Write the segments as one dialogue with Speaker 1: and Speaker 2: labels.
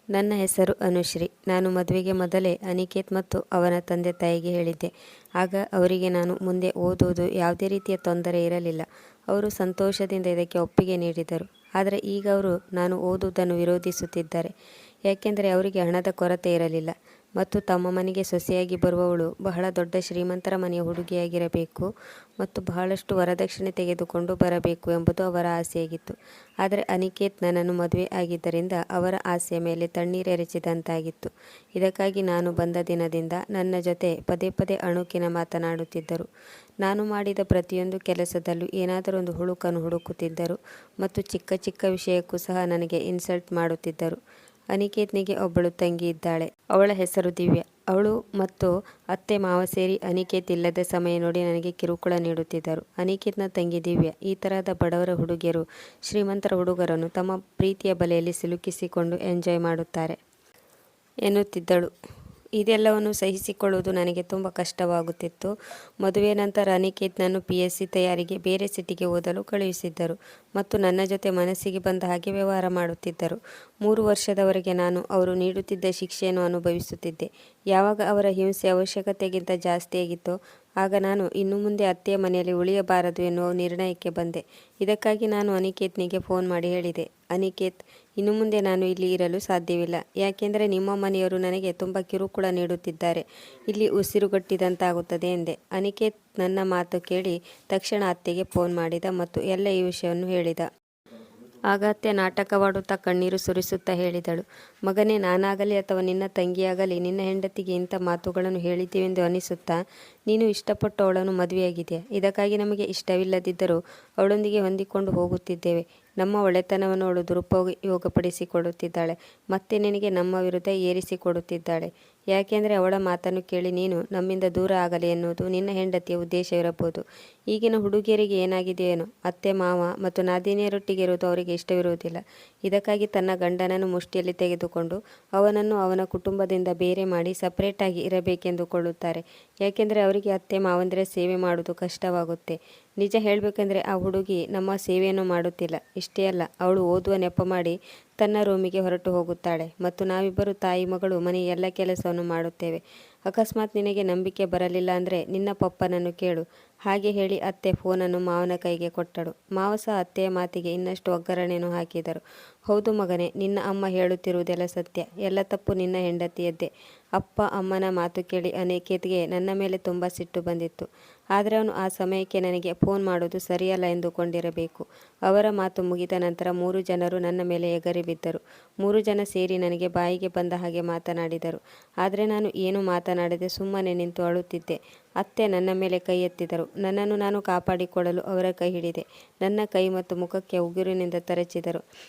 Speaker 1: ನನ್ನ ಹೆಸರು ಅನುಶ್ರೀ. ನಾನು ಮದುವೆಗೆ ಮೊದಲೇ ಅನಿಕೇತ್ ಮತ್ತು ಅವನ ತಂದೆ ತಾಯಿಗೆ ಹೇಳಿದ್ದೆ. ಆಗ ಅವರಿಗೆ ನಾನು ಮುಂದೆ ಓದುವುದು ಯಾವುದೇ ರೀತಿಯ ತೊಂದರೆ ಇರಲಿಲ್ಲ. ಅವರು ಸಂತೋಷದಿಂದ ಇದಕ್ಕೆ ಒಪ್ಪಿಗೆ ನೀಡಿದರು. ಆದರೆ ಈಗ ಅವರು ನಾನು ಓದುವುದನ್ನು ವಿರೋಧಿಸುತ್ತಿದ್ದಾರೆ. ಯಾಕೆಂದರೆ ಅವರಿಗೆ ಹಣದ ಕೊರತೆ ಇರಲಿಲ್ಲ ಮತ್ತು ತಮ್ಮ ಮನೆಗೆ ಸೊಸೆಯಾಗಿ ಬರುವವಳು ಬಹಳ ದೊಡ್ಡ ಶ್ರೀಮಂತರ ಮನೆಯ ಹುಡುಗಿಯಾಗಿರಬೇಕು ಮತ್ತು ಬಹಳಷ್ಟು ವರದಕ್ಷಿಣೆ ತೆಗೆದುಕೊಂಡು ಬರಬೇಕು ಎಂಬುದು ಅವರ ಆಸೆಯಾಗಿತ್ತು. ಆದರೆ ಅನಿಕೇತ್ ನನ್ನನ್ನು ಮದುವೆ ಆಗಿದ್ದರಿಂದ ಅವರ ಆಸೆಯ ಮೇಲೆ ತಣ್ಣೀರೆರಚಿದಂತಾಗಿತ್ತು. ಇದಕ್ಕಾಗಿ ನಾನು ಬಂದ ದಿನದಿಂದ ನನ್ನ ಜೊತೆ ಪದೇ ಪದೇ ಅಣುಕಿನ ಮಾತನಾಡುತ್ತಿದ್ದರು. ನಾನು ಮಾಡಿದ ಪ್ರತಿಯೊಂದು ಕೆಲಸದಲ್ಲೂ ಏನಾದರೊಂದು ಹುಳುಕನ್ನು ಹುಡುಕುತ್ತಿದ್ದರು ಮತ್ತು ಚಿಕ್ಕ ಚಿಕ್ಕ ವಿಷಯಕ್ಕೂ ಸಹ ನನಗೆ ಇನ್ಸಲ್ಟ್ ಮಾಡುತ್ತಿದ್ದರು. ಅನಿಕೇತ್ನಿಗೆ ಒಬ್ಬಳು ತಂಗಿ ಇದ್ದಾಳೆ. ಅವಳ ಹೆಸರು ದಿವ್ಯಾ. ಅವಳು ಮತ್ತು ಅತ್ತೆ ಮಾವ ಸೇರಿ ಅನಿಕೇತ್ ಇಲ್ಲದ ಸಮಯ ನೋಡಿ ನನಗೆ ಕಿರುಕುಳ ನೀಡುತ್ತಿದ್ದರು. ಅನಿಕೇತ್ನ ತಂಗಿ ದಿವ್ಯಾ ಈ ತರಹದ ಬಡವರ ಹುಡುಗಿಯರು ಶ್ರೀಮಂತರ ಹುಡುಗರನ್ನು ತಮ್ಮ ಪ್ರೀತಿಯ ಬಲೆಯಲ್ಲಿ ಸಿಲುಕಿಸಿಕೊಂಡು ಎಂಜಾಯ್ ಮಾಡುತ್ತಾರೆ ಎನ್ನುತ್ತಿದ್ದಳು. ಇದೆಲ್ಲವನ್ನು ಸಹಿಸಿಕೊಳ್ಳುವುದು ನನಗೆ ತುಂಬ ಕಷ್ಟವಾಗುತ್ತಿತ್ತು. ಮದುವೆ ನಂತರ ಅನಿಕೇತ್ನನ್ನು PSC ತಯಾರಿಗೆ ಬೇರೆ ಸಿಟಿಗೆ ಓದಲು ಕಳುಹಿಸಿದ್ದರು ಮತ್ತು ನನ್ನ ಜೊತೆ ಮನಸ್ಸಿಗೆ ಬಂದ ಹಾಗೆ ವ್ಯವಹಾರ ಮಾಡುತ್ತಿದ್ದರು. 3 ವರ್ಷದವರೆಗೆ ನಾನು ಅವರು ನೀಡುತ್ತಿದ್ದ ಶಿಕ್ಷೆಯನ್ನು ಅನುಭವಿಸುತ್ತಿದ್ದೆ. ಯಾವಾಗ ಅವರ ಹಿಂಸೆ ಅವಶ್ಯಕತೆಗಿಂತ ಜಾಸ್ತಿಯಾಗಿತ್ತೋ ಆಗ ನಾನು ಇನ್ನು ಮುಂದೆ ಅತ್ತೆಯ ಮನೆಯಲ್ಲಿ ಉಳಿಯಬಾರದು ಎನ್ನುವ ನಿರ್ಣಯಕ್ಕೆ ಬಂದೆ. ಇದಕ್ಕಾಗಿ ನಾನು ಅನಿಕೇತ್ನಿಗೆ ಫೋನ್ ಮಾಡಿ ಹೇಳಿದೆ, ಅನಿಕೇತ್, ಇನ್ನು ಮುಂದೆ ನಾನು ಇಲ್ಲಿ ಇರಲು ಸಾಧ್ಯವಿಲ್ಲ. ಯಾಕೆಂದರೆ ನಿಮ್ಮ ಮನೆಯವರು ನನಗೆ ತುಂಬ ಕಿರುಕುಳ ನೀಡುತ್ತಿದ್ದಾರೆ. ಇಲ್ಲಿ ಉಸಿರುಗಟ್ಟಿದಂತಾಗುತ್ತದೆ ಎಂದೆ. ಅನಿಕೇತ್ ನನ್ನ ಮಾತು ಕೇಳಿ ತಕ್ಷಣ ಅತ್ತೆಗೆ ಫೋನ್ ಮಾಡಿದ ಮತ್ತು ಎಲ್ಲ ಈ ವಿಷಯವನ್ನು ಹೇಳಿದ. ಆಗ ಅತ್ತೆ ನಾಟಕವಾಡುತ್ತಾ ಕಣ್ಣೀರು ಸುರಿಸುತ್ತಾ ಹೇಳಿದಳು, ಮಗನೇ, ನಾನಾಗಲಿ ಅಥವಾ ನಿನ್ನ ತಂಗಿಯಾಗಲಿ ನಿನ್ನ ಹೆಂಡತಿಗೆ ಇಂಥ ಮಾತುಗಳನ್ನು ಹೇಳಿದ್ದೀವೆಂದು ಅನಿಸುತ್ತಾ? ನೀನು ಇಷ್ಟಪಟ್ಟು ಅವಳನ್ನು ಮದುವೆಯಾಗಿದೆಯಾ? ಇದಕ್ಕಾಗಿ ನಮಗೆ ಇಷ್ಟವಿಲ್ಲದಿದ್ದರೂ ಅವಳೊಂದಿಗೆ ಹೊಂದಿಕೊಂಡು ಹೋಗುತ್ತಿದ್ದೇವೆ. ನಮ್ಮ ಒಳ್ಳೆತನವನ್ನು ಅವಳು ದುರುಪಯೋಗಪಡಿಸಿಕೊಳ್ಳುತ್ತಿದ್ದಾಳೆ. ಮತ್ತೆ ನಿನಗೆ ನಮ್ಮ ವಿರುದ್ಧ ಏರಿಸಿಕೊಡುತ್ತಿದ್ದಾಳೆ. ಯಾಕೆಂದರೆ ಅವಳ ಮಾತನ್ನು ಕೇಳಿ ನೀನು ನಮ್ಮಿಂದ ದೂರ ಆಗಲಿ ಎನ್ನುವುದು ನಿನ್ನ ಹೆಂಡತಿಯ ಉದ್ದೇಶವಿರಬಹುದು. ಈಗಿನ ಹುಡುಗಿಯರಿಗೆ ಏನಾಗಿದೆಯೇನೋ, ಅತ್ತೆ ಮಾವ ಮತ್ತು ನಾದಿನಿಯರೊಟ್ಟಿಗೆ ಇರುವುದು ಅವರಿಗೆ ಇಷ್ಟವಿರುವುದಿಲ್ಲ. ಇದಕ್ಕಾಗಿ ತನ್ನ ಗಂಡನನ್ನು ಮುಷ್ಟಿಯಲ್ಲಿ ತೆಗೆದುಕೊಂಡು ಅವನನ್ನು ಅವನ ಕುಟುಂಬದಿಂದ ಬೇರೆ ಮಾಡಿ ಸಪರೇಟಾಗಿ ಇರಬೇಕೆಂದುಕೊಳ್ಳುತ್ತಾರೆ. ಯಾಕೆಂದರೆ ಅವರಿಗೆ ಅತ್ತೆ ಮಾವಂದಿರ ಸೇವೆ ಮಾಡುವುದು ಕಷ್ಟವಾಗುತ್ತೆ. ನಿಜ ಹೇಳಬೇಕೆಂದರೆ ಆ ಹುಡುಗಿ ನಮ್ಮ ಸೇವೆಯನ್ನು ಮಾಡುತ್ತಿಲ್ಲ. ಇಷ್ಟೇ ಅಲ್ಲ, ಅವಳು ಓದುವ ನೆಪ ಮಾಡಿ ತನ್ನ ರೂಮಿಗೆ ಹೊರಟು ಹೋಗುತ್ತಾಳೆ ಮತ್ತು ನಾವಿಬ್ಬರು ತಾಯಿ ಮಗಳು ಮನೆಯ ಎಲ್ಲ ಕೆಲಸವನ್ನು ಮಾಡುತ್ತೇವೆ. ಅಕಸ್ಮಾತ್ ನಿನಗೆ ನಂಬಿಕೆ ಬರಲಿಲ್ಲ ಅಂದರೆ ನಿನ್ನ ಪಪ್ಪನನ್ನು ಕೇಳು. ಹಾಗೆ ಹೇಳಿ ಅತ್ತೆ ಫೋನನ್ನು ಮಾವನ ಕೈಗೆ ಕೊಟ್ಟಳು. ಮಾವ ಸಹ ಅತ್ತೆಯ ಮಾತಿಗೆ ಇನ್ನಷ್ಟು ಒಗ್ಗರಣೆಯನ್ನು ಹಾಕಿದರು. ಹೌದು ಮಗನೇ, ನಿನ್ನ ಅಮ್ಮ ಹೇಳುತ್ತಿರುವುದೆಲ್ಲ ಸತ್ಯ. ಎಲ್ಲ ತಪ್ಪು ನಿನ್ನ ಹೆಂಡತಿಯದ್ದೇ. ಅಪ್ಪ ಅಮ್ಮನ ಮಾತು ಕೇಳಿ ಅನಿಕೇತ್ಗೆ ನನ್ನ ಮೇಲೆ ತುಂಬ ಸಿಟ್ಟು ಬಂದಿತ್ತು. ಆದರೆ ಅವನು ಆ ಸಮಯಕ್ಕೆ ನನಗೆ ಫೋನ್ ಮಾಡೋದು ಸರಿಯಲ್ಲ ಎಂದುಕೊಂಡಿರಬೇಕು. ಅವರ ಮಾತು ಮುಗಿದ ನಂತರ 3 ಜನರು ನನ್ನ ಮೇಲೆ ಎಗರಿ ಬಿದ್ದರು. 3 ಜನ ಸೇರಿ ನನಗೆ ಬಾಯಿಗೆ ಬಂದ ಹಾಗೆ ಮಾತನಾಡಿದರು. ಆದರೆ ನಾನು ಏನು ಮಾತನಾಡದೆ ಸುಮ್ಮನೆ ನಿಂತು ಅಳುತ್ತಿದ್ದೆ. ಅತ್ತೆ ನನ್ನ ಮೇಲೆ ಕೈ ಎತ್ತಿದರು. ನನ್ನನ್ನು ನಾನು ಕಾಪಾಡಿಕೊಳ್ಳಲು ಅವರ ಕೈ ಹಿಡಿದೆ. ನನ್ನ ಕೈ ಮತ್ತು ಮುಖಕ್ಕೆ ಉಗುರಿನಿಂದ ತರಚಿದರು.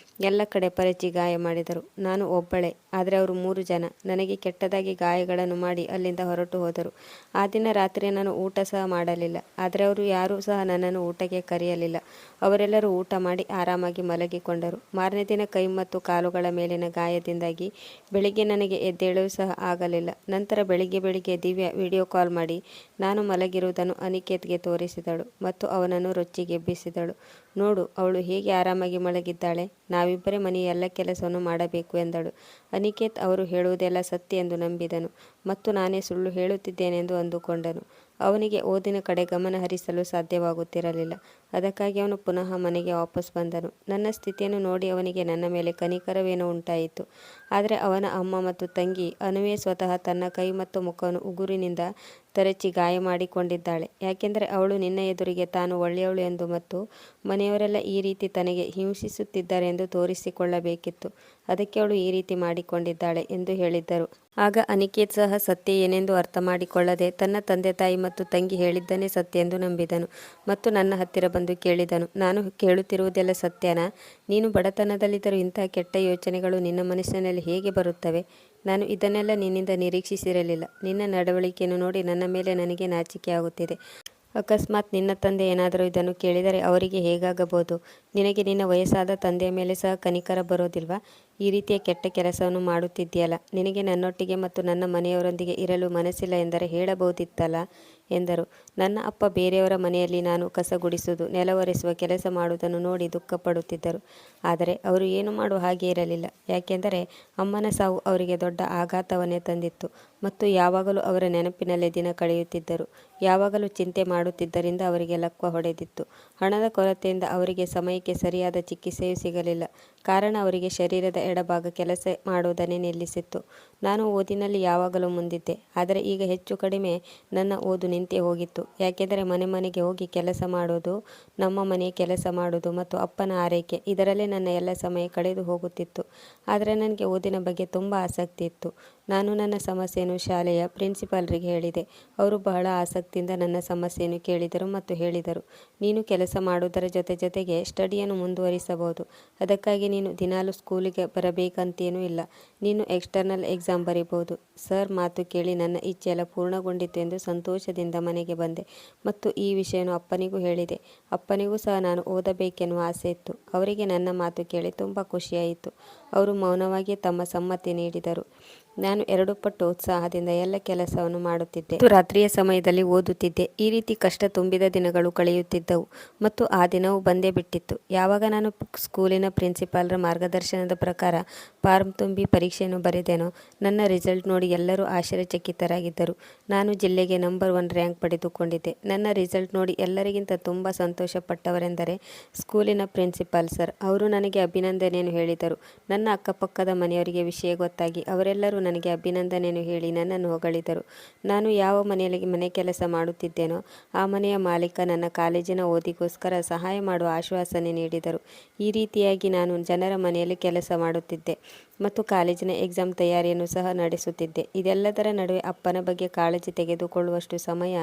Speaker 1: ಎಲ್ಲ ಕಡೆ ಪರಚಿ ಗಾಯ ಮಾಡಿದರು. ನಾನು ಒಬ್ಬಳೇ, ಆದರೆ ಅವರು 3 ಜನ ನನಗೆ ಕೆಟ್ಟದಾಗಿ ಗಾಯಗಳನ್ನು ಮಾಡಿ ಅಲ್ಲಿಂದ ಹೊರಟು ಹೋದರು. ಆ ದಿನ ರಾತ್ರಿ ನಾನು ಊಟ ಸಹ ಮಾಡಲಿಲ್ಲ. ಆದರೆ ಅವರು ಯಾರೂ ಸಹ ನನ್ನನ್ನು ಊಟಕ್ಕೆ ಕರೆಯಲಿಲ್ಲ. ಅವರೆಲ್ಲರೂ ಊಟ ಮಾಡಿ ಆರಾಮಾಗಿ ಮಲಗಿಕೊಂಡರು. ಮಾರನೇ ದಿನ ಕೈ ಮತ್ತು ಕಾಲುಗಳ ಮೇಲಿನ ಗಾಯದಿಂದಾಗಿ ಬೆಳಿಗ್ಗೆ ನನಗೆ ಎದ್ದೇಳಲು ಸಹ ಆಗಲಿಲ್ಲ. ನಂತರ ಬೆಳಿಗ್ಗೆ ದಿವ್ಯಾ ವಿಡಿಯೋ ಕಾಲ್ ಮಾಡಿ ನಾನು ಮಲಗಿರುವುದನ್ನು ಅನಿಕೇತ್ಗೆ ತೋರಿಸಿದಳು ಮತ್ತು ಅವನನ್ನು ರೊಚ್ಚಿಗೆಬ್ಬಿಸಿದಳು. ನೋಡು, ಅವಳು ಹೇಗೆ ಆರಾಮಾಗಿ ಮಲಗಿದ್ದಾಳೆ. ನಾವಿಬ್ಬರೇ ಮನೆಯ ಎಲ್ಲ ಕೆಲಸವನ್ನು ಮಾಡಬೇಕು ಎಂದಳು. ಅನಿಕೇತ್ ಅವರು ಹೇಳುವುದೆಲ್ಲ ಸತ್ಯ ಎಂದು ನಂಬಿದನು ಮತ್ತು ನಾನೇ ಸುಳ್ಳು ಹೇಳುತ್ತಿದ್ದೇನೆಂದು ಅಂದುಕೊಂಡನು. ಅವನಿಗೆ ಓದಿನ ಕಡೆ ಗಮನ ಹರಿಸಲು ಸಾಧ್ಯವಾಗುತ್ತಿರಲಿಲ್ಲ. ಅದಕ್ಕಾಗಿ ಅವನು ಪುನಃ ಮನೆಗೆ ವಾಪಸ್ ಬಂದನು. ನನ್ನ ಸ್ಥಿತಿಯನ್ನು ನೋಡಿ ಅವನಿಗೆ ನನ್ನ ಮೇಲೆ ಕನಿಕರವೇನೋ ಉಂಟಾಯಿತು. ಆದರೆ ಅವನ ಅಮ್ಮ ಮತ್ತು ತಂಗಿ ಅನುವೇ ಸ್ವತಃ ತನ್ನ ಕೈ ಮತ್ತು ಮುಖವನ್ನು ಉಗುರಿನಿಂದ ತರಚಿ ಗಾಯ ಮಾಡಿಕೊಂಡಿದ್ದಾಳೆ. ಯಾಕೆಂದರೆ ಅವಳು ನಿನ್ನ ಎದುರಿಗೆ ತಾನು ಒಳ್ಳೆಯವಳು ಎಂದು ಮತ್ತು ಮನೆಯವರೆಲ್ಲ ಈ ರೀತಿ ತನಗೆ ಹಿಂಸಿಸುತ್ತಿದ್ದಾರೆ ಎಂದು ತೋರಿಸಿಕೊಳ್ಳಬೇಕಿತ್ತು. ಅದಕ್ಕೆ ಅವಳು ಈ ರೀತಿ ಮಾಡಿಕೊಂಡಿದ್ದಾಳೆ ಎಂದು ಹೇಳಿದ್ದರು. ಆಗ ಅನಿಕೇತ್ ಸಹ ಸತ್ಯ ಏನೆಂದು ಅರ್ಥ ಮಾಡಿಕೊಳ್ಳದೆ ತನ್ನ ತಂದೆ ತಾಯಿ ಮತ್ತು ತಂಗಿ ಹೇಳಿದ್ದನ್ನೇ ಸತ್ಯ ಎಂದು ನಂಬಿದನು ಮತ್ತು ನನ್ನ ಹತ್ತಿರ ಬಂದು ಕೇಳಿದನು, ನಾನು ಕೇಳುತ್ತಿರುವುದೆಲ್ಲ ಸತ್ಯನಾ? ನೀನು ಬಡತನದಲ್ಲಿದ್ದರೂ ಇಂತಹ ಕೆಟ್ಟ ಯೋಚನೆಗಳು ನಿನ್ನ ಮನಸ್ಸಿನಲ್ಲಿ ಹೇಗೆ ಬರುತ್ತವೆ? ನಾನು ಇದನ್ನೆಲ್ಲ ನಿನ್ನಿಂದ ನಿರೀಕ್ಷಿಸಿರಲಿಲ್ಲ. ನಿನ್ನ ನಡವಳಿಕೆಯನ್ನು ನೋಡಿ ನನ್ನ ಮೇಲೆ ನನಗೆ ನಾಚಿಕೆ ಆಗುತ್ತಿದೆ. ಅಕಸ್ಮಾತ್ ನಿನ್ನ ತಂದೆ ಏನಾದರೂ ಇದನ್ನು ಕೇಳಿದರೆ ಅವರಿಗೆ ಹೇಗಾಗಬಹುದು? ನಿನಗೆ ನಿನ್ನ ವಯಸ್ಸಾದ ತಂದೆಯ ಮೇಲೆ ಸಹ ಕನಿಕರ ಬರೋದಿಲ್ವಾ? ಈ ರೀತಿಯ ಕೆಟ್ಟ ಕೆಲಸವನ್ನು ಮಾಡುತ್ತಿದ್ದೀಯಲ್ಲ, ನಿನಗೆ ನನ್ನೊಟ್ಟಿಗೆ ಮತ್ತು ನನ್ನ ಮನೆಯವರೊಂದಿಗೆ ಇರಲು ಮನಸ್ಸಿಲ್ಲ ಎಂದರೆ ಹೇಳಬಹುದಿತ್ತಲ್ಲ ಎಂದರು. ನನ್ನ ಅಪ್ಪ ಬೇರೆಯವರ ಮನೆಯಲ್ಲಿ ನಾನು ಕಸ ಗುಡಿಸುವುದು, ನೆಲ ಒರೆಸುವ ಕೆಲಸ ಮಾಡುವುದನ್ನು ನೋಡಿ ದುಃಖಪಡುತ್ತಿದ್ದರು. ಆದರೆ ಅವರು ಏನು ಮಾಡುವ ಹಾಗೆ ಇರಲಿಲ್ಲ. ಯಾಕೆಂದರೆ ಅಮ್ಮನ ಸಾವು ಅವರಿಗೆ ದೊಡ್ಡ ಆಘಾತವನ್ನೇ ತಂದಿತ್ತು ಮತ್ತು ಯಾವಾಗಲೂ ಅವರ ನೆನಪಿನಲ್ಲೇ ದಿನ ಕಳೆಯುತ್ತಿದ್ದರು. ಯಾವಾಗಲೂ ಚಿಂತೆ ಮಾಡುತ್ತಿದ್ದರಿಂದ ಅವರಿಗೆ ಲಕ್ವ ಹೊಡೆದಿತ್ತು. ಹಣದ ಕೊರತೆಯಿಂದ ಅವರಿಗೆ ಸಮಯಕ್ಕೆ ಸರಿಯಾದ ಚಿಕಿತ್ಸೆಯೂ ಸಿಗಲಿಲ್ಲ. ಕಾರಣ ಅವರಿಗೆ ಶರೀರದ ಎಡಭಾಗ ಕೆಲಸ ಮಾಡುವುದನ್ನೇ ನಿಲ್ಲಿಸಿತ್ತು. ನಾನು ಓದಿನಲ್ಲಿ ಯಾವಾಗಲೂ ಮುಂದಿದ್ದೆ, ಆದರೆ ಈಗ ಹೆಚ್ಚು ಕಡಿಮೆ ನನ್ನ ಓದು ನಿಂತೇ ಹೋಗಿತ್ತು. ಯಾಕೆಂದರೆ ಮನೆ ಮನೆಗೆ ಹೋಗಿ ಕೆಲಸ ಮಾಡೋದು, ನಮ್ಮ ಮನೆ ಕೆಲಸ ಮಾಡೋದು ಮತ್ತು ಅಪ್ಪನ ಆರೈಕೆ, ಇದರಲ್ಲೇ ನನ್ನ ಎಲ್ಲ ಸಮಯ ಕಳೆದು ಹೋಗುತ್ತಿತ್ತು. ಆದರೆ ನನಗೆ ಓದಿನ ಬಗ್ಗೆ ತುಂಬ ಆಸಕ್ತಿ ಇತ್ತು. ನಾನು ನನ್ನ ಸಮಸ್ಯೆಯನ್ನು ಶಾಲೆಯ ಪ್ರಿನ್ಸಿಪಾಲ್ರಿಗೆ ಹೇಳಿದೆ. ಅವರು ಬಹಳ ಆಸಕ್ತಿಯಿಂದ ನನ್ನ ಸಮಸ್ಯೆಯನ್ನು ಕೇಳಿದರು ಮತ್ತು ಹೇಳಿದರು, ನೀನು ಕೆಲಸ ಮಾಡುವುದರ ಜೊತೆಗೆ ಸ್ಟಡಿಯನ್ನು ಮುಂದುವರಿಸಬಹುದು. ಅದಕ್ಕಾಗಿ ನೀನು ದಿನಾಲು ಸ್ಕೂಲಿಗೆ ಬರಬೇಕಂತೇನೂ ಇಲ್ಲ. ನೀನು ಎಕ್ಸ್ಟರ್ನಲ್ ಎಕ್ಸಾಮ್ ಬರೀಬಹುದು. ಸರ್ ಮಾತು ಕೇಳಿ ನನ್ನ ಇಚ್ಛೆಯೆಲ್ಲ ಪೂರ್ಣಗೊಂಡಿತು ಎಂದು ಸಂತೋಷದಿಂದ ಮನೆಗೆ ಬಂದೆ ಮತ್ತು ಈ ವಿಷಯವನ್ನು ಅಪ್ಪನಿಗೂ ಹೇಳಿದೆ. ಅಪ್ಪನಿಗೂ ಸಹ ನಾನು ಓದಬೇಕೆನ್ನುವ ಆಸೆ ಇತ್ತು. ಅವರಿಗೆ ನನ್ನ ಮಾತು ಕೇಳಿ ತುಂಬ ಖುಷಿಯಾಯಿತು. ಅವರು ಮೌನವಾಗಿ ತಮ್ಮ ಸಮ್ಮತಿ ನೀಡಿದರು. ನಾನು 2 ಪಟ್ಟು ಉತ್ಸಾಹದಿಂದ ಎಲ್ಲ ಕೆಲಸವನ್ನು ಮಾಡುತ್ತಿದ್ದೆ ಮತ್ತು ರಾತ್ರಿಯ ಸಮಯದಲ್ಲಿ ಓದುತ್ತಿದ್ದೆ. ಈ ರೀತಿ ಕಷ್ಟ ತುಂಬಿದ ದಿನಗಳು ಕಳೆಯುತ್ತಿದ್ದವು ಮತ್ತು ಆ ದಿನವೂ ಬಂದೇ ಬಿಟ್ಟಿತ್ತು. ಯಾವಾಗ ನಾನು ಸ್ಕೂಲಿನ ಪ್ರಿನ್ಸಿಪಾಲರ ಮಾರ್ಗದರ್ಶನದ ಪ್ರಕಾರ ಫಾರ್ಮ್ ತುಂಬಿ ಪರೀಕ್ಷೆಯನ್ನು ಬರೆದೆನೋ, ನನ್ನ ರಿಸಲ್ಟ್ ನೋಡಿ ಎಲ್ಲರೂ ಆಶ್ಚರ್ಯಚಕಿತರಾಗಿದ್ದರು. ನಾನು ಜಿಲ್ಲೆಗೆ ನಂಬರ್ 1 ರ್ಯಾಂಕ್ ಪಡೆದುಕೊಂಡಿದ್ದೆ. ನನ್ನ ರಿಸಲ್ಟ್ ನೋಡಿ ಎಲ್ಲರಿಗಿಂತ ತುಂಬ ಸಂತೋಷಪಟ್ಟವರೆಂದರೆ ಸ್ಕೂಲಿನ ಪ್ರಿನ್ಸಿಪಾಲ್ ಸರ್. ಅವರು ನನಗೆ ಅಭಿನಂದನೆಯನ್ನು ಹೇಳಿದರು. ನನ್ನ ಅಕ್ಕಪಕ್ಕದ ಮನೆಯವರಿಗೆ ವಿಷಯ ಗೊತ್ತಾಗಿ ಅವರೆಲ್ಲರೂ ನನಗೆ ಅಭಿನಂದನೆಯನ್ನು ಹೇಳಿ ನನ್ನನ್ನು ಹೊಗಳಿದರು. ನಾನು ಯಾವ ಮನೆಯಲ್ಲಿ ಮನೆ ಕೆಲಸ ಮಾಡುತ್ತಿದ್ದೇನೋ ಆ ಮನೆಯ ಮಾಲೀಕ ನನ್ನ ಕಾಲೇಜಿನ ಓದಿಗೋಸ್ಕರ ಸಹಾಯ ಮಾಡುವ ಆಶ್ವಾಸನೆ ನೀಡಿದರು. ಈ ರೀತಿಯಾಗಿ ನಾನು ಜನರ ಮನೆಯಲ್ಲಿ ಕೆಲಸ ಮಾಡುತ್ತಿದ್ದೆ ಮತ್ತು ಕಾಲೇಜಿನ ಎಕ್ಸಾಮ್ ತಯಾರಿಯನ್ನು ಸಹ ನಡೆಸುತ್ತಿದ್ದೆ. ಇದೆಲ್ಲದರ ನಡುವೆ ಅಪ್ಪನ ಬಗ್ಗೆ ಕಾಳಜಿ ತೆಗೆದುಕೊಳ್ಳುವಷ್ಟು ಸಮಯ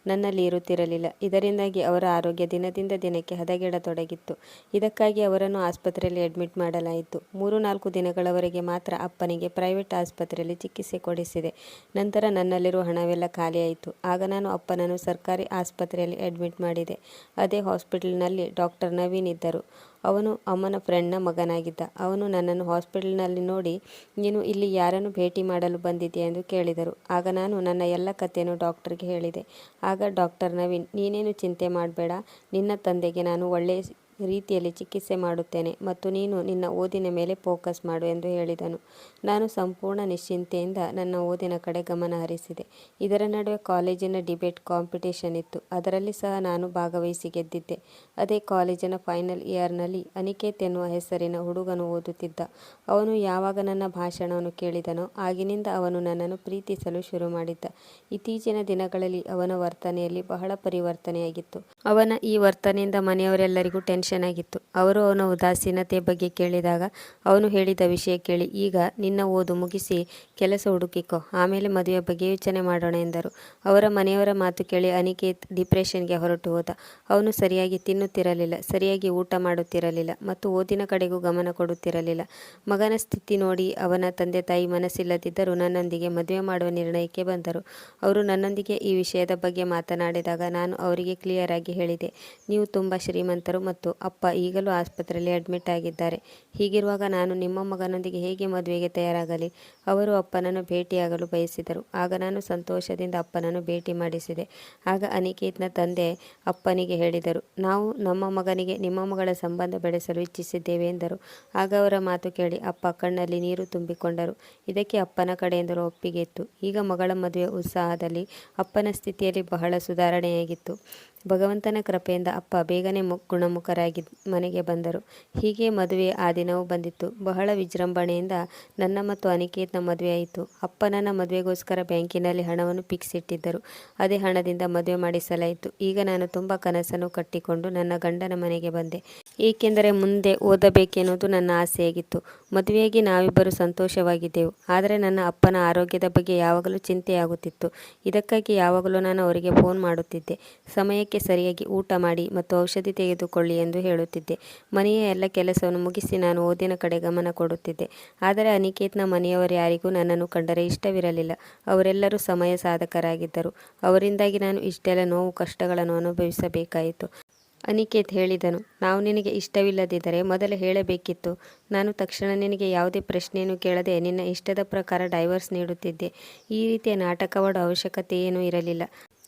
Speaker 1: ನನ್ನಲ್ಲಿ ಇರುತ್ತಿರಲಿಲ್ಲ. ಇದರಿಂದಾಗಿ ಅವರ ಆರೋಗ್ಯ ದಿನದಿಂದ ದಿನಕ್ಕೆ ಹದಗೆಡತೊಡಗಿತ್ತು. ಇದಕ್ಕಾಗಿ ಅವರನ್ನು ಆಸ್ಪತ್ರೆಯಲ್ಲಿ ಅಡ್ಮಿಟ್ ಮಾಡಲಾಯಿತು. 3-4 ದಿನಗಳವರೆಗೆ ಮಾತ್ರ ಅಪ್ಪನಿಗೆ ಪ್ರೈವೇಟ್ ಆಸ್ಪತ್ರೆಯಲ್ಲಿ ಚಿಕಿತ್ಸೆ ಕೊಡಿಸಿದೆ. ನಂತರ ನನ್ನಲ್ಲಿರುವ ಹಣವೆಲ್ಲ ಖಾಲಿಯಾಯಿತು. ಆಗ ನಾನು ಅಪ್ಪನನ್ನು ಸರ್ಕಾರಿ ಆಸ್ಪತ್ರೆಯಲ್ಲಿ ಅಡ್ಮಿಟ್ ಮಾಡಿದೆ. ಅದೇ ಹಾಸ್ಪಿಟಲ್ನಲ್ಲಿ ಡಾಕ್ಟರ್ ನವೀನ್ ಇದ್ದರು. ಅವನು ಅಮ್ಮನ ಫ್ರೆಂಡ್ನ ಮಗನಾಗಿದ್ದ. ಅವನು ನನ್ನನ್ನು ಹಾಸ್ಪಿಟಲ್ನಲ್ಲಿ ನೋಡಿ, ನೀನು ಇಲ್ಲಿ ಯಾರನ್ನು ಭೇಟಿ ಮಾಡಲು ಬಂದಿದ್ದೀಯ ಎಂದು ಕೇಳಿದರು. ಆಗ ನಾನು ನನ್ನ ಎಲ್ಲ ಕಥೆಯನ್ನು ಡಾಕ್ಟರ್ಗೆ ಹೇಳಿದೆ. ಆಗ ಡಾಕ್ಟರ್ ನವೀನ್, ನೀನೇನು ಚಿಂತೆ ಮಾಡಬೇಡ, ನಿನ್ನ ತಂದೆಗೆ ನಾನು ಒಳ್ಳೆಯ ರೀತಿಯಲ್ಲಿ ಚಿಕಿತ್ಸೆ ಮಾಡುತ್ತೇನೆ ಮತ್ತು ನೀನು ನಿನ್ನ ಓದಿನ ಮೇಲೆ ಫೋಕಸ್ ಮಾಡು ಎಂದು ಹೇಳಿದನು. ನಾನು ಸಂಪೂರ್ಣ ನಿಶ್ಚಿಂತೆಯಿಂದ ನನ್ನ ಓದಿನ ಕಡೆ ಗಮನ ಹರಿಸಿದೆ. ಇದರ ನಡುವೆ ಕಾಲೇಜಿನ ಡಿಬೇಟ್ ಕಾಂಪಿಟೇಷನ್ ಇತ್ತು. ಅದರಲ್ಲಿ ಸಹ ನಾನು ಭಾಗವಹಿಸಿ ಗೆದ್ದಿದ್ದೆ. ಅದೇ ಕಾಲೇಜಿನ ಫೈನಲ್ ಇಯರ್ನಲ್ಲಿ ಅನಿಕೇತ್ ಎನ್ನುವ ಹೆಸರಿನ ಹುಡುಗನು ಓದುತ್ತಿದ್ದ. ಅವನು ಯಾವಾಗ ನನ್ನ ಭಾಷಣವನ್ನು ಕೇಳಿದನೋ ಆಗಿನಿಂದ ಅವನು ನನ್ನನ್ನು ಪ್ರೀತಿಸಲು ಶುರು ಮಾಡಿದ್ದ. ಇತ್ತೀಚಿನ ದಿನಗಳಲ್ಲಿ ಅವನ ವರ್ತನೆಯಲ್ಲಿ ಬಹಳ ಪರಿವರ್ತನೆಯಾಗಿತ್ತು. ಅವನ ಈ ವರ್ತನೆಯಿಂದ ಮನೆಯವರೆಲ್ಲರಿಗೂ ಟೆನ್ಷನ್ ಆಗಿತ್ತು. ಅವರು ಅವನ ಉದಾಸೀನತೆ ಬಗ್ಗೆ ಕೇಳಿದಾಗ ಅವನು ಹೇಳಿದ ವಿಷಯ ಕೇಳಿ, ಈಗ ನಿನ್ನ ಓದು ಮುಗಿಸಿ ಕೆಲಸ ಹುಡುಕಿಕೋ, ಆಮೇಲೆ ಮದುವೆ ಬಗ್ಗೆ ಯೋಚನೆ ಮಾಡೋಣ ಎಂದರು. ಅವರ ಮನೆಯವರ ಮಾತು ಕೇಳಿ ಅನಿಕೇತ್ ಡಿಪ್ರೆಷನ್ಗೆ ಹೊರಟು ಹೋದ. ಅವನು ಸರಿಯಾಗಿ ತಿನ್ನುತ್ತಿರಲಿಲ್ಲ, ಸರಿಯಾಗಿ ಊಟ ಮಾಡುತ್ತಿರಲಿಲ್ಲ ಮತ್ತು ಓದಿನ ಕಡೆಗೂ ಗಮನ ಕೊಡುತ್ತಿರಲಿಲ್ಲ. ಮಗನ ಸ್ಥಿತಿ ನೋಡಿ ಅವನ ತಂದೆ ತಾಯಿ ಮನಸ್ಸಿಲ್ಲದಿದ್ದರೂ ನನ್ನೊಂದಿಗೆ ಮದುವೆ ಮಾಡುವ ನಿರ್ಣಯಕ್ಕೆ ಬಂದರು. ಅವರು ನನ್ನೊಂದಿಗೆ ಈ ವಿಷಯದ ಬಗ್ಗೆ ಮಾತನಾಡಿದಾಗ ನಾನು ಅವರಿಗೆ ಕ್ಲಿಯರ್ ಆಗಿ ಹೇಳಿದೆ, ನೀವು ತುಂಬ ಶ್ರೀಮಂತರು ಮತ್ತು ಅಪ್ಪ ಈಗಲೂ ಆಸ್ಪತ್ರೆಯಲ್ಲಿ ಅಡ್ಮಿಟ್ ಆಗಿದ್ದಾರೆ. ಹೀಗಿರುವಾಗ ನಾನು ನಿಮ್ಮ ಮಗನೊಂದಿಗೆ ಹೇಗೆ ಮದುವೆಗೆ ತಯಾರಾಗಲಿ? ಅವರು ಅಪ್ಪನನ್ನು ಭೇಟಿಯಾಗಲು ಬಯಸಿದರು. ಆಗ ನಾನು ಸಂತೋಷದಿಂದ ಅಪ್ಪನನ್ನು ಭೇಟಿ ಮಾಡಿಸಿದೆ. ಆಗ ಅನಿಕೇತ್ನ ತಂದೆ ಅಪ್ಪನಿಗೆ ಹೇಳಿದರು, ನಾವು ನಮ್ಮ ಮಗನಿಗೆ ನಿಮ್ಮ ಮಗಳ ಸಂಬಂಧ ಬೆಳೆಸಲು ಇಚ್ಛಿಸಿದ್ದೇವೆ ಎಂದರು. ಆಗ ಅವರ ಮಾತು ಕೇಳಿ ಅಪ್ಪ ಕಣ್ಣಲ್ಲಿ ನೀರು ತುಂಬಿಕೊಂಡರು. ಇದಕ್ಕೆ ಅಪ್ಪನ ಕಡೆಯಿಂದಲೂ ಒಪ್ಪಿಗೆ ಇತ್ತು. ಈಗ ಮಗಳ ಮದುವೆ ಉತ್ಸಾಹದಲ್ಲಿ ಅಪ್ಪನ ಸ್ಥಿತಿಯಲ್ಲಿ ಬಹಳ ಸುಧಾರಣೆಯಾಗಿತ್ತು. ಭಗವಂತನ ಕೃಪೆಯಿಂದ ಅಪ್ಪ ಬೇಗನೆ ಗುಣಮುಖರಾಗಿ ಮನೆಗೆ ಬಂದರು. ಹೀಗೆ ಮದುವೆ ಆ ದಿನವೂ ಬಂದಿತ್ತು. ಬಹಳ ವಿಜೃಂಭಣೆಯಿಂದ ನನ್ನ ಮತ್ತು ಅನಿಕೇತ್ನ ಮದುವೆಯಾಯಿತು. ಅಪ್ಪ ನನ್ನ ಮದುವೆಗೋಸ್ಕರ ಬ್ಯಾಂಕಿನಲ್ಲಿ ಹಣವನ್ನು ಫಿಕ್ಸ್ ಇಟ್ಟಿದ್ದರು. ಅದೇ ಹಣದಿಂದ ಮದುವೆ ಮಾಡಿಸಲಾಯಿತು. ಈಗ ನಾನು ತುಂಬ ಕನಸನ್ನು ಕಟ್ಟಿಕೊಂಡು ನನ್ನ ಗಂಡನ ಮನೆಗೆ ಬಂದೆ. ಏಕೆಂದರೆ ಮುಂದೆ ಓದಬೇಕೆನ್ನುವುದು ನನ್ನ ಆಸೆಯಾಗಿತ್ತು. ಮದುವೆಯಾಗಿ ನಾವಿಬ್ಬರು ಸಂತೋಷವಾಗಿದ್ದೆವು. ಆದರೆ ನನ್ನ ಅಪ್ಪನ ಆರೋಗ್ಯದ ಬಗ್ಗೆ ಯಾವಾಗಲೂ ಚಿಂತೆಯಾಗುತ್ತಿತ್ತು. ಇದಕ್ಕಾಗಿ ಯಾವಾಗಲೂ ನಾನು ಅವರಿಗೆ ಫೋನ್ ಮಾಡುತ್ತಿದ್ದೆ. ಸಮಯಕ್ಕೆ ಸರಿಯಾಗಿ ಊಟ ಮಾಡಿ ಮತ್ತು ಔಷಧಿ ತೆಗೆದುಕೊಳ್ಳಿ ಎಂದು ಹೇಳುತ್ತಿದ್ದೆ. ಮನೆಯ ಎಲ್ಲ ಕೆಲಸವನ್ನು ಮುಗಿಸಿ ನಾನು ಓದಿನ ಕಡೆ ಗಮನ ಕೊಡುತ್ತಿದ್ದೆ. ಆದರೆ ಅನಿಕೇತ್ನ ಮನೆಯವರು ಯಾರಿಗೂ ನನ್ನನ್ನು ಕಂಡರೆ ಇಷ್ಟವಿರಲಿಲ್ಲ. ಅವರೆಲ್ಲರೂ ಸಮಯ ಸಾಧಕರಾಗಿದ್ದರು. ಅವರಿಂದಾಗಿ ನಾನು ಇಷ್ಟೆಲ್ಲ ನೋವು ಕಷ್ಟಗಳನ್ನು ಅನುಭವಿಸಬೇಕಾಯಿತು. ಅನಿಕೇತ್ ಹೇಳಿದನು. ನಾವು ನಿನಗೆ ಇಷ್ಟವಿಲ್ಲದಿದ್ದರೆ ಮೊದಲೇ ಹೇಳಬೇಕಿತ್ತು. ನಾನು ತಕ್ಷಣ ನಿನಗೆ ಯಾವುದೇ ಪ್ರಶ್ನೆಯನ್ನು ಕೇಳದೆ ನಿನ್ನ ಇಷ್ಟದ ಪ್ರಕಾರ ಡೈವರ್ಸ್ ನೀಡುತ್ತಿದ್ದೆ. ಈ ರೀತಿಯ ನಾಟಕವಾಡೋ ಅವಶ್ಯಕತೆಯೇನೂ ಇರಲಿಲ್ಲ.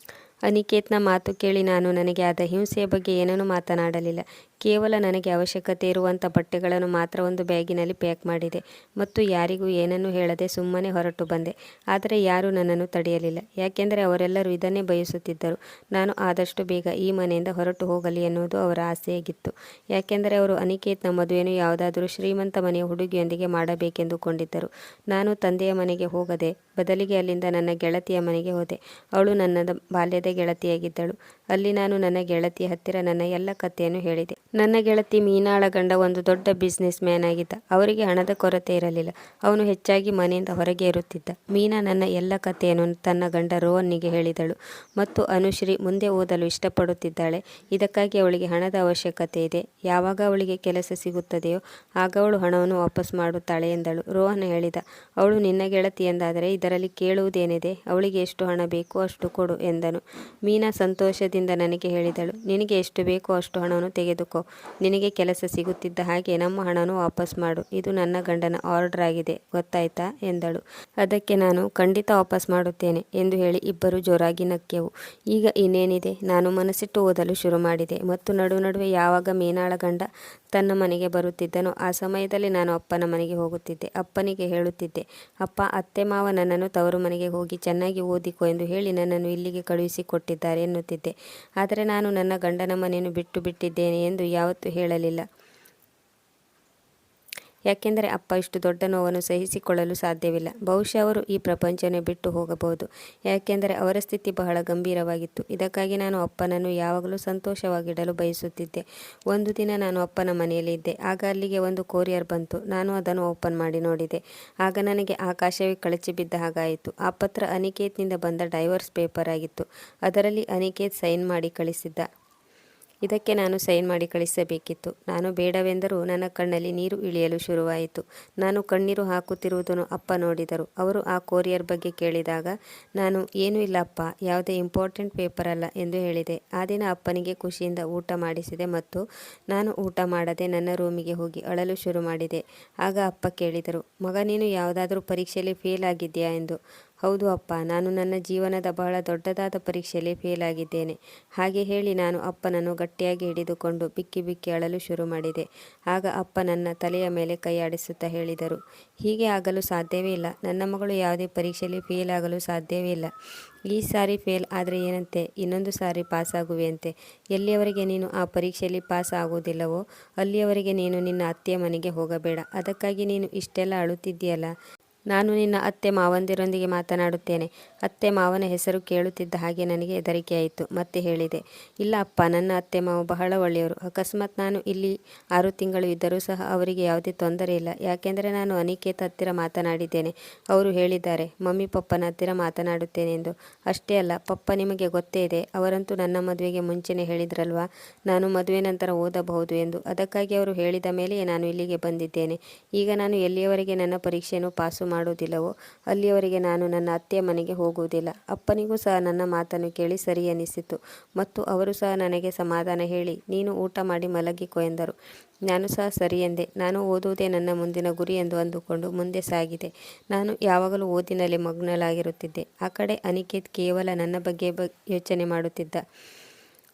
Speaker 1: ಅನಿಕೇತ್ನ ಮಾತು ಕೇಳಿ ನಾನು ನನಗೆ ಆದ ಹಿಂಸೆಯ ಬಗ್ಗೆ ಏನನ್ನೂ ಮಾತನಾಡಲಿಲ್ಲ. ಕೇವಲ ನನಗೆ ಅವಶ್ಯಕತೆ ಇರುವಂಥ ಬಟ್ಟೆಗಳನ್ನು ಮಾತ್ರ ಒಂದು ಬ್ಯಾಗಿನಲ್ಲಿ ಪ್ಯಾಕ್ ಮಾಡಿದೆ ಮತ್ತು ಯಾರಿಗೂ ಏನನ್ನೂ ಹೇಳದೆ ಸುಮ್ಮನೆ ಹೊರಟು ಬಂದೆ. ಆದರೆ ಯಾರೂ ನನ್ನನ್ನು ತಡೆಯಲಿಲ್ಲ, ಯಾಕೆಂದರೆ ಅವರೆಲ್ಲರೂ ಇದನ್ನೇ ಬಯಸುತ್ತಿದ್ದರು. ನಾನು ಆದಷ್ಟು ಬೇಗ ಈ ಮನೆಯಿಂದ ಹೊರಟು ಹೋಗಲಿ ಎನ್ನುವುದು ಅವರ ಆಸೆಯಾಗಿತ್ತು. ಯಾಕೆಂದರೆ ಅವರು ಅನಿಕೇತ್ನ ಮದುವೆಯನ್ನು ಯಾವುದಾದರೂ ಶ್ರೀಮಂತ ಮನೆಯ ಹುಡುಗಿಯೊಂದಿಗೆ ಮಾಡಬೇಕೆಂದುಕೊಂಡಿದ್ದರು. ನಾನು ತಂದೆಯ ಮನೆಗೆ ಹೋಗದೆ ಬದಲಿಗೆ ಅಲ್ಲಿಂದ ನನ್ನ ಗೆಳತಿಯ ಮನೆಗೆ ಹೋದೆ. ಅವಳು ನನ್ನ ಬಾಲ್ಯದ ಗೆಳತಿಯಾಗಿದ್ದಳು. ಅಲ್ಲಿ ನಾನು ನನ್ನ ಗೆಳತಿಯ ಹತ್ತಿರ ನನ್ನ ಎಲ್ಲ ಕಥೆಯನ್ನು ಹೇಳಿದೆ. ನನ್ನ ಗೆಳತಿ ಮೀನಾಳ ಗಂಡ ಒಂದು ದೊಡ್ಡ ಬಿಸ್ನೆಸ್ ಮ್ಯಾನ್ ಆಗಿದ್ದ. ಅವರಿಗೆ ಹಣದ ಕೊರತೆ ಇರಲಿಲ್ಲ. ಅವನು ಹೆಚ್ಚಾಗಿ ಮನೆಯಿಂದ ಹೊರಗೆ ಇರುತ್ತಿದ್ದ. ಮೀನಾ ನನ್ನ ಎಲ್ಲ ಕಥೆಯನ್ನು ತನ್ನ ಗಂಡ ರೋಹನ್ನಿಗೆ ಹೇಳಿದಳು. ಮತ್ತು ಅನುಶ್ರೀ ಮುಂದೆ ಓದಲು ಇಷ್ಟಪಡುತ್ತಿದ್ದಾಳೆ. ಇದಕ್ಕಾಗಿ ಅವಳಿಗೆ ಹಣದ ಅವಶ್ಯಕತೆ ಇದೆ. ಯಾವಾಗ ಅವಳಿಗೆ ಕೆಲಸ ಸಿಗುತ್ತದೆಯೋ ಆಗ ಅವಳು ಹಣವನ್ನು ವಾಪಸ್ ಮಾಡುತ್ತಾಳೆ ಎಂದಳು. ರೋಹನ್ ಹೇಳಿದ, ಅವಳು ನಿನ್ನ ಗೆಳತಿ ಎಂದಾದರೆ ಇದರಲ್ಲಿ ಕೇಳುವುದೇನಿದೆ? ಅವಳಿಗೆ ಎಷ್ಟು ಹಣ ಬೇಕೋ ಅಷ್ಟು ಕೊಡು ಎಂದನು. ಮೀನಾ ಸಂತೋಷದಿಂದ ನನಗೆ ಹೇಳಿದಳು, ನಿನಗೆ ಎಷ್ಟು ಬೇಕೋ ಅಷ್ಟು ಹಣವನ್ನು ತೆಗೆದುಕೋ. ನಿನಗೆ ಕೆಲಸ ಸಿಗುತ್ತಿದ್ದ ಹಾಗೆ ನಮ್ಮ ಹಣವನ್ನು ವಾಪಸ್ ಮಾಡು. ಇದು ನನ್ನ ಗಂಡನ ಆರ್ಡರ್ ಆಗಿದೆ, ಗೊತ್ತಾಯ್ತಾ ಎಂದಳು. ಅದಕ್ಕೆ ನಾನು ಖಂಡಿತ ವಾಪಸ್ ಮಾಡುತ್ತೇನೆ ಎಂದು ಹೇಳಿ ಇಬ್ಬರು ಜೋರಾಗಿ ನಕ್ಕೆವು. ಈಗ ಇನ್ನೇನಿದೆ, ನಾನು ಮನಸ್ಸಿಟ್ಟು ಓದಲು ಶುರು ಮಾಡಿದೆ. ಮತ್ತು ನಡುವೆ ಯಾವಾಗ ಮೀನಾಳ ಗಂಡ ತನ್ನ ಮನೆಗೆ ಬರುತ್ತಿದ್ದನೋ ಆ ಸಮಯದಲ್ಲಿ ನಾನು ಅಪ್ಪನ ಮನೆಗೆ ಹೋಗುತ್ತಿದ್ದೆ. ಅಪ್ಪನಿಗೆ ಹೇಳುತ್ತಿದ್ದೆ, ಅಪ್ಪ, ಅತ್ತೆ ಮಾವ ನನ್ನನ್ನು ತವರು ಮನೆಗೆ ಹೋಗಿ ಚೆನ್ನಾಗಿ ಓದಿಕೊ ಎಂದು ಹೇಳಿ ನನ್ನನ್ನು ಇಲ್ಲಿಗೆ ಕಳುಹಿಸಿಕೊಟ್ಟಿದ್ದಾರೆ ಎನ್ನುತ್ತಿದ್ದೆ. ಆದರೆ ನಾನು ನನ್ನ ಗಂಡನ ಮನೆಯನ್ನು ಬಿಟ್ಟಿದ್ದೇನೆ ಎಂದು ಯಾವತ್ತೂ ಹೇಳಲಿಲ್ಲ. ಯಾಕೆಂದರೆ ಅಪ್ಪ ಇಷ್ಟು ದೊಡ್ಡ ನೋವನ್ನು ಸಹಿಸಿಕೊಳ್ಳಲು ಸಾಧ್ಯವಿಲ್ಲ. ಬಹುಶಃ ಅವರು ಈ ಪ್ರಪಂಚವನ್ನು ಬಿಟ್ಟು ಹೋಗಬಹುದು. ಯಾಕೆಂದರೆ ಅವರ ಸ್ಥಿತಿ ಬಹಳ ಗಂಭೀರವಾಗಿತ್ತು. ಇದಕ್ಕಾಗಿ ನಾನು ಅಪ್ಪನನ್ನು ಯಾವಾಗಲೂ ಸಂತೋಷವಾಗಿಡಲು ಬಯಸುತ್ತಿದ್ದೆ. ಒಂದು ದಿನ ನಾನು ಅಪ್ಪನ ಮನೆಯಲ್ಲಿ ಇದ್ದೆ. ಆಗ ಅಲ್ಲಿಗೆ ಒಂದು ಕೊರಿಯರ್ ಬಂತು. ನಾನು ಅದನ್ನು ಓಪನ್ ಮಾಡಿ ನೋಡಿದೆ. ಆಗ ನನಗೆ ಆಕಾಶವೇ ಕಳಚಿ ಬಿದ್ದ ಹಾಗಾಯಿತು. ಆ ಪತ್ರ ಅನಿಕೇತ್ನಿಂದ ಬಂದ ಡೈವರ್ಸ್ ಪೇಪರ್ ಆಗಿತ್ತು. ಅದರಲ್ಲಿ ಅನಿಕೇತ್ ಸೈನ್ ಮಾಡಿ ಕಳಿಸಿದ್ದ. ಇದಕ್ಕೆ ನಾನು ಸೈನ್ ಮಾಡಿ ಕಳಿಸಬೇಕಿತ್ತು. ನಾನು ಬೇಡವೆಂದರೂ ನನ್ನ ಕಣ್ಣಲ್ಲಿ ನೀರು ಇಳಿಯಲು ಶುರುವಾಯಿತು. ನಾನು ಕಣ್ಣೀರು ಹಾಕುತ್ತಿರುವುದನ್ನು ಅಪ್ಪ ನೋಡಿದರು. ಅವರು ಆ ಕೊರಿಯರ್ ಬಗ್ಗೆ ಕೇಳಿದಾಗ ನಾನು, ಏನೂ ಇಲ್ಲ ಅಪ್ಪ, ಯಾವುದೇ ಇಂಪಾರ್ಟೆಂಟ್ ಪೇಪರ್ ಅಲ್ಲ ಎಂದು ಹೇಳಿದೆ. ಆ ದಿನ ಅಪ್ಪನಿಗೆ ಖುಷಿಯಿಂದ ಊಟ ಮಾಡಿಸಿದೆ ಮತ್ತು ನಾನು ಊಟ ಮಾಡದೆ ನನ್ನ ರೂಮಿಗೆ ಹೋಗಿ ಅಳಲು ಶುರು ಮಾಡಿದೆ. ಆಗ ಅಪ್ಪ ಕೇಳಿದರು, ಮಗ, ನೀನು ಯಾವುದಾದ್ರೂ ಪರೀಕ್ಷೆಯಲ್ಲಿ ಫೇಲ್ ಆಗಿದೆಯಾ ಎಂದು. ಹೌದು ಅಪ್ಪ, ನಾನು ನನ್ನ ಜೀವನದ ಬಹಳ ದೊಡ್ಡದಾದ ಪರೀಕ್ಷೆಯಲ್ಲಿ ಫೇಲ್ ಆಗಿದ್ದೇನೆ. ಹಾಗೆ ಹೇಳಿ ನಾನು ಅಪ್ಪನನ್ನು ಗಟ್ಟಿಯಾಗಿ ಹಿಡಿದುಕೊಂಡು ಬಿಕ್ಕಿ ಬಿಕ್ಕಿ ಅಳಲು ಶುರು ಮಾಡಿದೆ. ಆಗ ಅಪ್ಪ ನನ್ನ ತಲೆಯ ಮೇಲೆ ಕೈ ಆಡಿಸುತ್ತಾ ಹೇಳಿದರು, ಹೀಗೆ ಆಗಲು ಸಾಧ್ಯವೇ ಇಲ್ಲ. ನನ್ನ ಮಗಳು ಯಾವುದೇ ಪರೀಕ್ಷೆಯಲ್ಲಿ ಫೇಲ್ ಆಗಲು ಸಾಧ್ಯವೇ ಇಲ್ಲ. ಈ ಸಾರಿ ಫೇಲ್ ಆದರೆ ಏನಂತೆ, ಇನ್ನೊಂದು ಸಾರಿ ಪಾಸ್ ಆಗುವೆಯಂತೆ. ಎಲ್ಲಿಯವರೆಗೆ ನೀನು ಆ ಪರೀಕ್ಷೆಯಲ್ಲಿ ಪಾಸ್ ಆಗುವುದಿಲ್ಲವೋ ಅಲ್ಲಿಯವರೆಗೆ ನೀನು ನಿನ್ನ ಅತ್ತೆಯ ಮನೆಗೆ ಹೋಗಬೇಡ. ಅದಕ್ಕಾಗಿ ನೀನು ಇಷ್ಟೆಲ್ಲ ಅಳುತ್ತಿದ್ದೀಯಲ್ಲ. ನಾನು ನಿನ್ನ ಅತ್ತೆ ಮಾವಂದಿರೊಂದಿಗೆ ಮಾತನಾಡುತ್ತೇನೆ. ಅತ್ತೆ ಮಾವನ ಹೆಸರು ಕೇಳುತ್ತಿದ್ದ ಹಾಗೆ ನನಗೆ ಹೆದರಿಕೆಯಾಯಿತು. ಮತ್ತೆ ಹೇಳಿದೆ, ಇಲ್ಲ ಅಪ್ಪ, ನನ್ನ ಅತ್ತೆ ಮಾವ ಬಹಳ ಒಳ್ಳೆಯವರು. ಅಕಸ್ಮಾತ್ ನಾನು ಇಲ್ಲಿ 6 ತಿಂಗಳು ಇದ್ದರೂ ಸಹ ಅವರಿಗೆ ಯಾವುದೇ ತೊಂದರೆ ಇಲ್ಲ. ಯಾಕೆಂದರೆ ನಾನು ಅನಿಕೇತ್ ಹತ್ತಿರ ಮಾತನಾಡಿದ್ದೇನೆ. ಅವರು ಹೇಳಿದ್ದಾರೆ ಮಮ್ಮಿ ಪಪ್ಪನ ಹತ್ತಿರ ಮಾತನಾಡುತ್ತೇನೆ ಎಂದು. ಅಷ್ಟೇ ಅಲ್ಲ ಪಪ್ಪ, ನಿಮಗೆ ಗೊತ್ತೇ ಇದೆ, ಅವರಂತೂ ನನ್ನ ಮದುವೆಗೆ ಮುಂಚೆನೇ ಹೇಳಿದ್ರಲ್ವಾ ನಾನು ಮದುವೆ ನಂತರ ಓದಬಹುದು ಎಂದು. ಅದಕ್ಕಾಗಿ ಅವರು ಹೇಳಿದ ಮೇಲೆಯೇ ನಾನು ಇಲ್ಲಿಗೆ ಬಂದಿದ್ದೇನೆ. ಈಗ ನಾನು ಎಲ್ಲಿಯವರೆಗೆ ನನ್ನ ಪರೀಕ್ಷೆಯನ್ನು ಪಾಸು ಮಾಡುವುದಿಲ್ಲವೋ ಅಲ್ಲಿಯವರೆಗೆ ನಾನು ನನ್ನ ಅತ್ತೆಯ ಮನೆಗೆ ಹೋಗುವುದಿಲ್ಲ. ಅಪ್ಪನಿಗೂ ಸಹ ನನ್ನ ಮಾತನ್ನು ಕೇಳಿ ಸರಿ ಎನಿಸಿತು ಮತ್ತು ಅವರು ಸಹ ನನಗೆ ಸಮಾಧಾನ ಹೇಳಿ ನೀನು ಊಟ ಮಾಡಿ ಮಲಗಿಕೊ ಎಂದರು. ನಾನು ಸಹ ಸರಿ ಎಂದೆ. ನಾನು ಓದುವುದೇ ನನ್ನ ಮುಂದಿನ ಗುರಿ ಎಂದು ಅಂದುಕೊಂಡು ಮುಂದೆ ಸಾಗಿದೆ. ನಾನು ಯಾವಾಗಲೂ ಓದಿನಲ್ಲಿ ಮಗ್ನಳಾಗಿರುತ್ತಿದ್ದೆ. ಆ ಕಡೆ ಅನಿಕೇತ್ ಕೇವಲ ನನ್ನ ಬಗ್ಗೆ ಯೋಚನೆ ಮಾಡುತ್ತಿದ್ದ.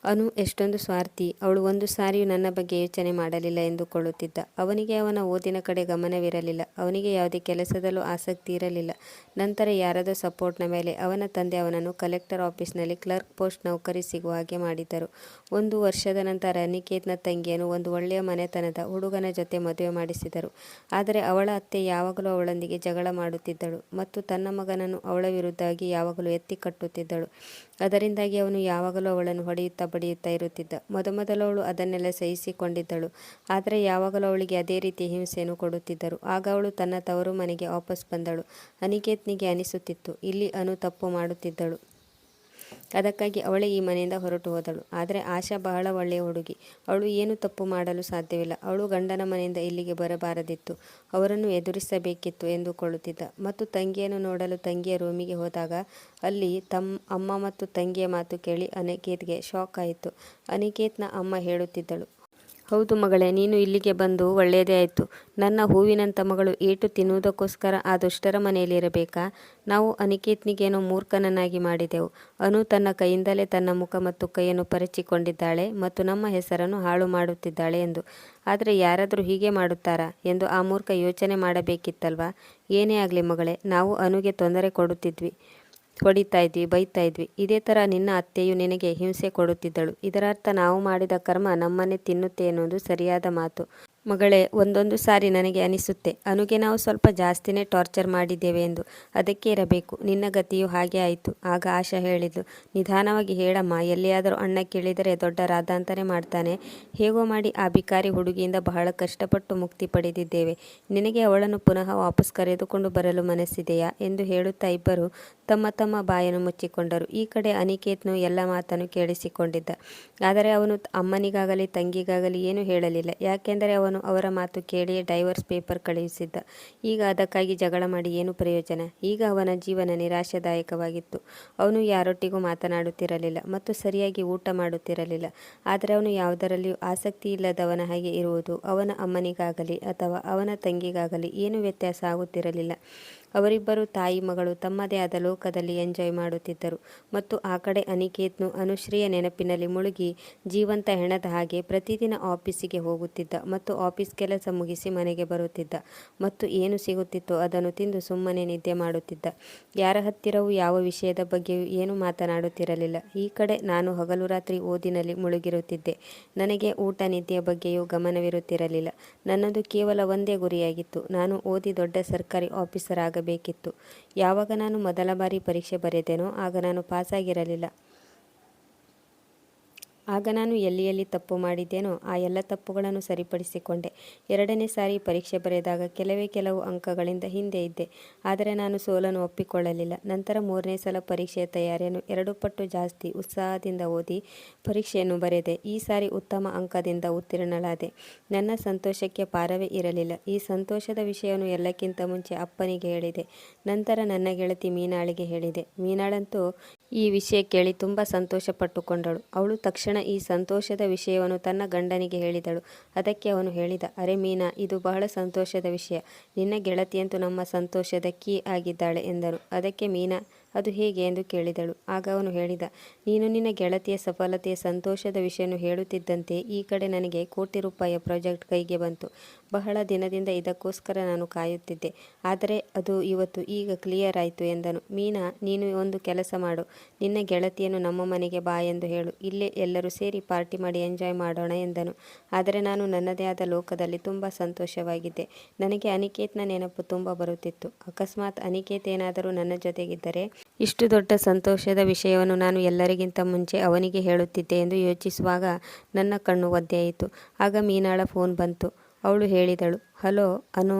Speaker 1: ಅನು ಎಷ್ಟೊಂದು ಸ್ವಾರ್ಥಿ, ಅವಳು ಒಂದು ಸಾರಿಯೂ ನನ್ನ ಬಗ್ಗೆ ಯೋಚನೆ ಮಾಡಲಿಲ್ಲ ಎಂದುಕೊಳ್ಳುತ್ತಿದ್ದ. ಅವನಿಗೆ ಅವನ ಓದಿನ ಕಡೆ ಗಮನವಿರಲಿಲ್ಲ. ಅವನಿಗೆ ಯಾವುದೇ ಕೆಲಸದಲ್ಲೂ ಆಸಕ್ತಿ ಇರಲಿಲ್ಲ. ನಂತರ ಯಾರದೋ ಸಪೋರ್ಟ್ನ ಮೇಲೆ ಅವನ ತಂದೆ ಅವನನ್ನು ಕಲೆಕ್ಟರ್ ಆಫೀಸ್ನಲ್ಲಿ ಕ್ಲರ್ಕ್ ಪೋಸ್ಟ್ ನೌಕರಿ ಸಿಗುವ ಹಾಗೆ ಮಾಡಿದ್ದರು. 1 ವರ್ಷದ ನಂತರ ಅನಿಕೇತ್ನ ತಂಗಿಯನ್ನು ಒಂದು ಒಳ್ಳೆಯ ಮನೆತನದ ಹುಡುಗನ ಜೊತೆ ಮದುವೆ ಮಾಡಿಸಿದರು. ಆದರೆ ಅವಳ ಅತ್ತೆ ಯಾವಾಗಲೂ ಅವಳೊಂದಿಗೆ ಜಗಳ ಮಾಡುತ್ತಿದ್ದಳು ಮತ್ತು ತನ್ನ ಮಗನನ್ನು ಅವಳ ವಿರುದ್ಧವಾಗಿ ಯಾವಾಗಲೂ ಎತ್ತಿ ಕಟ್ಟುತ್ತಿದ್ದಳು. ಅದರಿಂದಾಗಿ ಅವನು ಯಾವಾಗಲೂ ಅವಳನ್ನು ಹೊಡೆಯುತ್ತಾ ಬಡಿಯುತ್ತಾ ಇರುತ್ತಿದ್ದ. ಮೊದಮೊದಲು ಅವಳು ಅದನ್ನೆಲ್ಲ ಸಹಿಸಿಕೊಂಡಿದ್ದಳು. ಆದರೆ ಯಾವಾಗಲೂ ಅವಳಿಗೆ ಅದೇ ರೀತಿಯ ಹಿಂಸೆಯನ್ನು ಕೊಡುತ್ತಿದ್ದರು. ಆಗ ಅವಳು ತನ್ನ ತವರು ಮನೆಗೆ ವಾಪಸ್ ಬಂದಳು. ಅನಿಕೇತ್ನಿಗೆ ಅನಿಸುತ್ತಿತ್ತು, ಇಲ್ಲಿ ಅನು ತಪ್ಪು ಮಾಡುತ್ತಿದ್ದಳು. ಅದಕ್ಕಾಗಿ ಅವಳೇ ಈ ಮನೆಯಿಂದ ಹೊರಟು ಹೋದಳು. ಆದರೆ ಆಶಾ ಬಹಳ ಒಳ್ಳೆಯ ಹುಡುಗಿ. ಅವಳು ಏನು ತಪ್ಪು ಮಾಡಲು ಸಾಧ್ಯವಿಲ್ಲ. ಅವಳು ಗಂಡನ ಮನೆಯಿಂದ ಇಲ್ಲಿಗೆ ಬರಬಾರದಿತ್ತು, ಅವರನ್ನು ಎದುರಿಸಬೇಕಿತ್ತು ಎಂದುಕೊಳ್ಳುತ್ತಿದ್ದ. ಮತ್ತು ತಂಗಿಯನ್ನು ನೋಡಲು ತಂಗಿಯ ರೂಮಿಗೆ ಹೋದಾಗ ಅಲ್ಲಿ ಅಮ್ಮ ಮತ್ತು ತಂಗಿಯ ಮಾತು ಕೇಳಿ ಅನಿಕೇತ್ಗೆ ಶಾಕ್ ಆಯಿತು. ಅನಿಕೇತ್ನ ಅಮ್ಮ ಹೇಳುತ್ತಿದ್ದಳು, ಹೌದು ಮಗಳೇ, ನೀನು ಇಲ್ಲಿಗೆ ಬಂದು ಒಳ್ಳೆಯದೇ ಆಯಿತು. ನನ್ನ ಹೂವಿನಂಥ ಮಗಳು ಏಟು ತಿನ್ನುವುದಕ್ಕೋಸ್ಕರ ಆ ದುಷ್ಟರ ಮನೆಯಲ್ಲಿರಬೇಕಾ? ನಾವು ಅನಿಕೇತ್ನಿಗೇನೋ ಮೂರ್ಖನನ್ನಾಗಿ ಮಾಡಿದೆವು. ಅನು ತನ್ನ ಕೈಯಿಂದಲೇ ತನ್ನ ಮುಖ ಮತ್ತು ಕೈಯನ್ನು ಪರಚಿಕೊಂಡಿದ್ದಾಳೆ ಮತ್ತು ನಮ್ಮ ಹೆಸರನ್ನು ಹಾಳು ಮಾಡುತ್ತಿದ್ದಾಳೆ ಎಂದು. ಆದರೆ ಯಾರಾದರೂ ಹೀಗೆ ಮಾಡುತ್ತಾರಾ ಎಂದು ಆ ಮೂರ್ಖ ಯೋಚನೆ ಮಾಡಬೇಕಿತ್ತಲ್ವಾ? ಏನೇ ಆಗಲಿ ಮಗಳೇ, ನಾವು ಅನುಗೆ ತೊಂದರೆ ಹೊಡಿತಾ ಇದ್ವಿ, ಬೈತಾ ಇದ್ವಿ. ಇದೇ ಥರ ನಿನ್ನ ಅತ್ತೆಯು ನಿನಗೆ ಹಿಂಸೆ ಕೊಡುತ್ತಿದ್ದಳು. ಇದರರ್ಥ ನಾವು ಮಾಡಿದ ಕರ್ಮ ನಮ್ಮನ್ನೇ ತಿನ್ನುತ್ತೆ ಎನ್ನುವುದು ಸರಿಯಾದ ಮಾತು. ಮಗಳೇ, ಒಂದೊಂದು ಸಾರಿ ನನಗೆ ಅನಿಸುತ್ತೆ ಅನುಗೆ ನಾವು ಸ್ವಲ್ಪ ಜಾಸ್ತಿನೇ ಟಾರ್ಚರ್ ಮಾಡಿದ್ದೇವೆ ಎಂದು. ಅದಕ್ಕೆ ಇರಬೇಕು, ನಿನ್ನ ಗತಿಯು ಹಾಗೆ ಆಯಿತು. ಆಗ ಆಶಾ ಹೇಳಿದ್ಲು, ನಿಧಾನವಾಗಿ ಹೇಳಮ್ಮ, ಎಲ್ಲಿಯಾದರೂ ಅಣ್ಣ ಕೇಳಿದರೆ ದೊಡ್ಡ ರಾಧಾಂತನೇ ಮಾಡ್ತಾನೆ. ಹೇಗೋ ಮಾಡಿ ಆ ಬಿಕಾರಿ ಹುಡುಗಿಯಿಂದ ಬಹಳ ಕಷ್ಟಪಟ್ಟು ಮುಕ್ತಿ ಪಡೆದಿದ್ದೇವೆ. ನಿನಗೆ ಅವಳನ್ನು ಪುನಃ ವಾಪಸ್ ಕರೆದುಕೊಂಡು ಬರಲು ಮನಸ್ಸಿದೆಯಾ ಎಂದು ಹೇಳುತ್ತಾ ಇಬ್ಬರು ತಮ್ಮ ತಮ್ಮ ಬಾಯನ್ನು ಮುಚ್ಚಿಕೊಂಡರು. ಈ ಕಡೆ ಅನಿಕೇತ್ನು ಎಲ್ಲ ಮಾತನ್ನು ಕೇಳಿಸಿಕೊಂಡಿದ್ದ. ಆದರೆ ಅವನು ಅಮ್ಮನಿಗಾಗಲಿ ತಂಗಿಗಾಗಲಿ ಏನೂ ಹೇಳಲಿಲ್ಲ. ಯಾಕೆಂದರೆ ಅವನು ಅವರ ಮಾತು ಕೇಳಿಯೇ ಡೈವರ್ಸ್ ಪೇಪರ್ ಕಳುಹಿಸಿದ್ದ. ಈಗ ಅದಕ್ಕಾಗಿ ಜಗಳ ಮಾಡಿ ಏನು ಪ್ರಯೋಜನ? ಈಗ ಅವನ ಜೀವನ ನಿರಾಶಾದಾಯಕವಾಗಿತ್ತು. ಅವನು ಯಾರೊಟ್ಟಿಗೂ ಮಾತನಾಡುತ್ತಿರಲಿಲ್ಲ ಮತ್ತು ಸರಿಯಾಗಿ ಊಟ ಮಾಡುತ್ತಿರಲಿಲ್ಲ. ಆದರೆ ಅವನು ಯಾವುದರಲ್ಲಿಯೂ ಆಸಕ್ತಿ ಇಲ್ಲದವನ ಹಾಗೆ ಇರುವುದು ಅವನ ಅಮ್ಮನಿಗಾಗಲಿ ಅಥವಾ ಅವನ ತಂಗಿಗಾಗಲಿ ಏನೂ ವ್ಯತ್ಯಾಸ ಆಗುತ್ತಿರಲಿಲ್ಲ. ಅವರಿಬ್ಬರು ತಾಯಿ ಮಗಳು ತಮ್ಮದೇ ಆದ ಲೋಕದಲ್ಲಿ ಎಂಜಾಯ್ ಮಾಡುತ್ತಿದ್ದರು. ಮತ್ತು ಆ ಕಡೆ ಅನಿಕೇತ್ನು ಅನುಶ್ರೀಯ ನೆನಪಿನಲ್ಲಿ ಮುಳುಗಿ ಜೀವಂತ ಹೆಣದ ಹಾಗೆ ಪ್ರತಿದಿನ ಆಫೀಸಿಗೆ ಹೋಗುತ್ತಿದ್ದ ಮತ್ತು ಆಫೀಸ್ ಕೆಲಸ ಮುಗಿಸಿ ಮನೆಗೆ ಬರುತ್ತಿದ್ದ ಮತ್ತು ಏನು ಸಿಗುತ್ತಿತ್ತೋ ಅದನ್ನು ತಿಂದು ಸುಮ್ಮನೆ ನಿದ್ದೆ ಮಾಡುತ್ತಿದ್ದ. ಯಾರ ಹತ್ತಿರವೂ ಯಾವ ವಿಷಯದ ಬಗ್ಗೆಯೂ ಏನೂ ಮಾತನಾಡುತ್ತಿರಲಿಲ್ಲ. ಈ ಕಡೆ ನಾನು ಹಗಲು ರಾತ್ರಿ ಓದಿನಲ್ಲಿ ಮುಳುಗಿರುತ್ತಿದ್ದೆ. ನನಗೆ ಊಟ ನಿದ್ದೆಯ ಬಗ್ಗೆಯೂ ಗಮನವಿರುತ್ತಿರಲಿಲ್ಲ. ನನ್ನದು ಕೇವಲ ಒಂದೇ ಗುರಿಯಾಗಿತ್ತು, ನಾನು ಓದಿ ದೊಡ್ಡ ಸರ್ಕಾರಿ ಆಫೀಸರ್ ಆಗಬೇಕಿತ್ತು. ಯಾವಾಗ ನಾನು ಮೊದಲ ಬಾರಿ ಪರೀಕ್ಷೆ ಬರೆದೆನೋ ಆಗ ನಾನು ಪಾಸಾಗಿರಲಿಲ್ಲ. ಆಗ ನಾನು ಎಲ್ಲಿ ತಪ್ಪು ಮಾಡಿದ್ದೇನೋ ಆ ಎಲ್ಲ ತಪ್ಪುಗಳನ್ನು ಸರಿಪಡಿಸಿಕೊಂಡೆ. ಎರಡನೇ ಸಾರಿ ಪರೀಕ್ಷೆ ಬರೆದಾಗ ಕೆಲವು ಅಂಕಗಳಿಂದ ಹಿಂದೆ ಇದ್ದೆ. ಆದರೆ ನಾನು ಸೋಲನ್ನು ಒಪ್ಪಿಕೊಳ್ಳಲಿಲ್ಲ. ನಂತರ ಮೂರನೇ ಸಲ ಪರೀಕ್ಷೆಯ ತಯಾರಿಯನ್ನು 2 ಪಟ್ಟು ಜಾಸ್ತಿ ಉತ್ಸಾಹದಿಂದ ಓದಿ ಪರೀಕ್ಷೆಯನ್ನು ಬರೆದೆ. ಈ ಸಾರಿ ಉತ್ತಮ ಅಂಕದಿಂದ ಉತ್ತೀರ್ಣಳಾದೆ. ನನ್ನ ಸಂತೋಷಕ್ಕೆ ಪಾರವೇ ಇರಲಿಲ್ಲ. ಈ ಸಂತೋಷದ ವಿಷಯವನ್ನು ಎಲ್ಲಕ್ಕಿಂತ ಮುಂಚೆ ಅಪ್ಪನಿಗೆ ಹೇಳಿದೆ. ನಂತರ ನನ್ನ ಗೆಳತಿ ಮೀನಾಳಿಗೆ ಹೇಳಿದೆ. ಮೀನಾಳಂತೂ ಈ ವಿಷಯ ಕೇಳಿ ತುಂಬ ಸಂತೋಷ ಪಟ್ಟುಕೊಂಡಳು. ಅವಳು ತಕ್ಷಣ ಈ ಸಂತೋಷದ ವಿಷಯವನ್ನು ತನ್ನ ಗಂಡನಿಗೆ ಹೇಳಿದಳು. ಅದಕ್ಕೆ ಅವನು ಹೇಳಿದ, ಅರೆ ಮೀನಾ, ಇದು ಬಹಳ ಸಂತೋಷದ ವಿಷಯ. ನಿನ್ನ ಗೆಳತಿಯಂತೂ ನಮ್ಮ ಸಂತೋಷದ ಕೀ ಆಗಿದ್ದಾಳೆ ಎಂದನು. ಅದಕ್ಕೆ ಮೀನಾ, ಅದು ಹೇಗೆ ಎಂದು ಕೇಳಿದಳು. ಆಗ ಅವನು ಹೇಳಿದ, ನೀನು ನಿನ್ನ ಗೆಳತಿಯ ಸಫಲತೆಯ ಸಂತೋಷದ ವಿಷಯವನ್ನು ಹೇಳುತ್ತಿದ್ದಂತೆ ಈ ಕಡೆ ನನಗೆ ಕೋಟಿ ರೂಪಾಯಿಯ ಪ್ರಾಜೆಕ್ಟ್ ಕೈಗೆ ಬಂತು. ಬಹಳ ದಿನದಿಂದ ಇದಕ್ಕೋಸ್ಕರ ನಾನು ಕಾಯುತ್ತಿದ್ದೆ. ಆದರೆ ಅದು ಇವತ್ತು ಈಗ ಕ್ಲಿಯರ್ ಆಯಿತು ಎಂದನು. ಮೀನಾ, ನೀನು ಒಂದು ಕೆಲಸ ಮಾಡು, ನಿನ್ನ ಗೆಳತಿಯನ್ನು ನಮ್ಮ ಮನೆಗೆ ಬಾ ಎಂದು ಹೇಳು. ಇಲ್ಲೇ ಎಲ್ಲರೂ ಸೇರಿ ಪಾರ್ಟಿ ಮಾಡಿ ಎಂಜಾಯ್ ಮಾಡೋಣ ಎಂದನು. ಆದರೆ ನಾನು ನನ್ನದೇ ಆದ ಲೋಕದಲ್ಲಿ ತುಂಬ ಸಂತೋಷವಾಗಿದ್ದೆ. ನನಗೆ ಅನಿಕೇತ್ನ ನೆನಪು ತುಂಬ ಬರುತ್ತಿತ್ತು. ಅಕಸ್ಮಾತ್ ಅನಿಕೇತ್ ಏನಾದರೂ ನನ್ನ ಜೊತೆಗಿದ್ದರೆ ಇಷ್ಟು ದೊಡ್ಡ ಸಂತೋಷದ ವಿಷಯವನ್ನು ನಾನು ಎಲ್ಲರಿಗಿಂತ ಮುಂಚೆ ಅವನಿಗೆ ಹೇಳುತ್ತಿದ್ದೆ ಎಂದು ಯೋಚಿಸುವಾಗ ನನ್ನ ಕಣ್ಣು ಒದ್ದೆಯಾಯಿತು. ಆಗ ಮೀನಾಳ ಫೋನ್ ಬಂತು. ಅವಳು ಹೇಳಿದಳು, ಹಲೋ ಅನು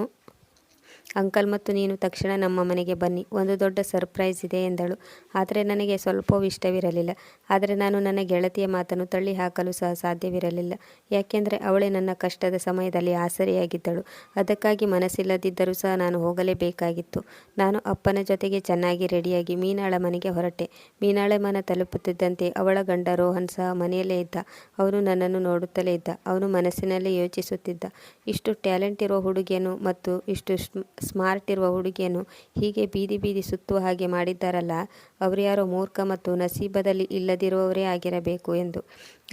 Speaker 1: ಅಂಕಲ್ ಮತ್ತು ನೀನು ತಕ್ಷಣ ನಮ್ಮ ಮನೆಗೆ ಬನ್ನಿ, ಒಂದು ದೊಡ್ಡ ಸರ್ಪ್ರೈಸ್ ಇದೆ ಎಂದಳು. ಆದರೆ ನನಗೆ ಸ್ವಲ್ಪವೂ ಇಷ್ಟವಿರಲಿಲ್ಲ. ಆದರೆ ನಾನು ನನ್ನ ಗೆಳತಿಯ ಮಾತನ್ನು ತಳ್ಳಿ ಹಾಕಲು ಸಹ ಸಾಧ್ಯವಿರಲಿಲ್ಲ. ಯಾಕೆಂದರೆ ಅವಳೇ ನನ್ನ ಕಷ್ಟದ ಸಮಯದಲ್ಲಿ ಆಸರೆಯಾಗಿದ್ದಳು. ಅದಕ್ಕಾಗಿ ಮನಸ್ಸಿಲ್ಲದಿದ್ದರೂ ಸಹ ನಾನು ಹೋಗಲೇಬೇಕಾಗಿತ್ತು. ನಾನು ಅಪ್ಪನ ಜೊತೆಗೆ ಚೆನ್ನಾಗಿ ರೆಡಿಯಾಗಿ ಮೀನಾಳ ಮನೆಗೆ ಹೊರಟೆ. ಮೀನಾಳ ಮನೆ ತಲುಪುತ್ತಿದ್ದಂತೆ ಅವಳ ಗಂಡ ರೋಹನ್ ಸಹ ಮನೆಯಲ್ಲೇ ಇದ್ದ. ಅವನು ನನ್ನನ್ನು ನೋಡುತ್ತಲೇ ಇದ್ದ. ಅವನು ಮನಸ್ಸಿನಲ್ಲೇ ಯೋಚಿಸುತ್ತಿದ್ದ, ಇಷ್ಟು ಟ್ಯಾಲೆಂಟ್ ಇರುವ ಹುಡುಗಿಯನ್ನು ಮತ್ತು ಇಷ್ಟು ಸ್ಮಾರ್ಟ್ ಇರುವ ಹುಡುಗಿಯನ್ನು ಹೀಗೆ ಬೀದಿ ಸುತ್ತುವ ಹಾಗೆ ಮಾಡಿದ್ದಾರಲ್ಲ, ಅವರು ಯಾರೋ ಮೂರ್ಖ ಮತ್ತು ನಸೀಬದಲ್ಲಿ ಇಲ್ಲದಿರುವವರೇ ಆಗಿರಬೇಕು ಎಂದು.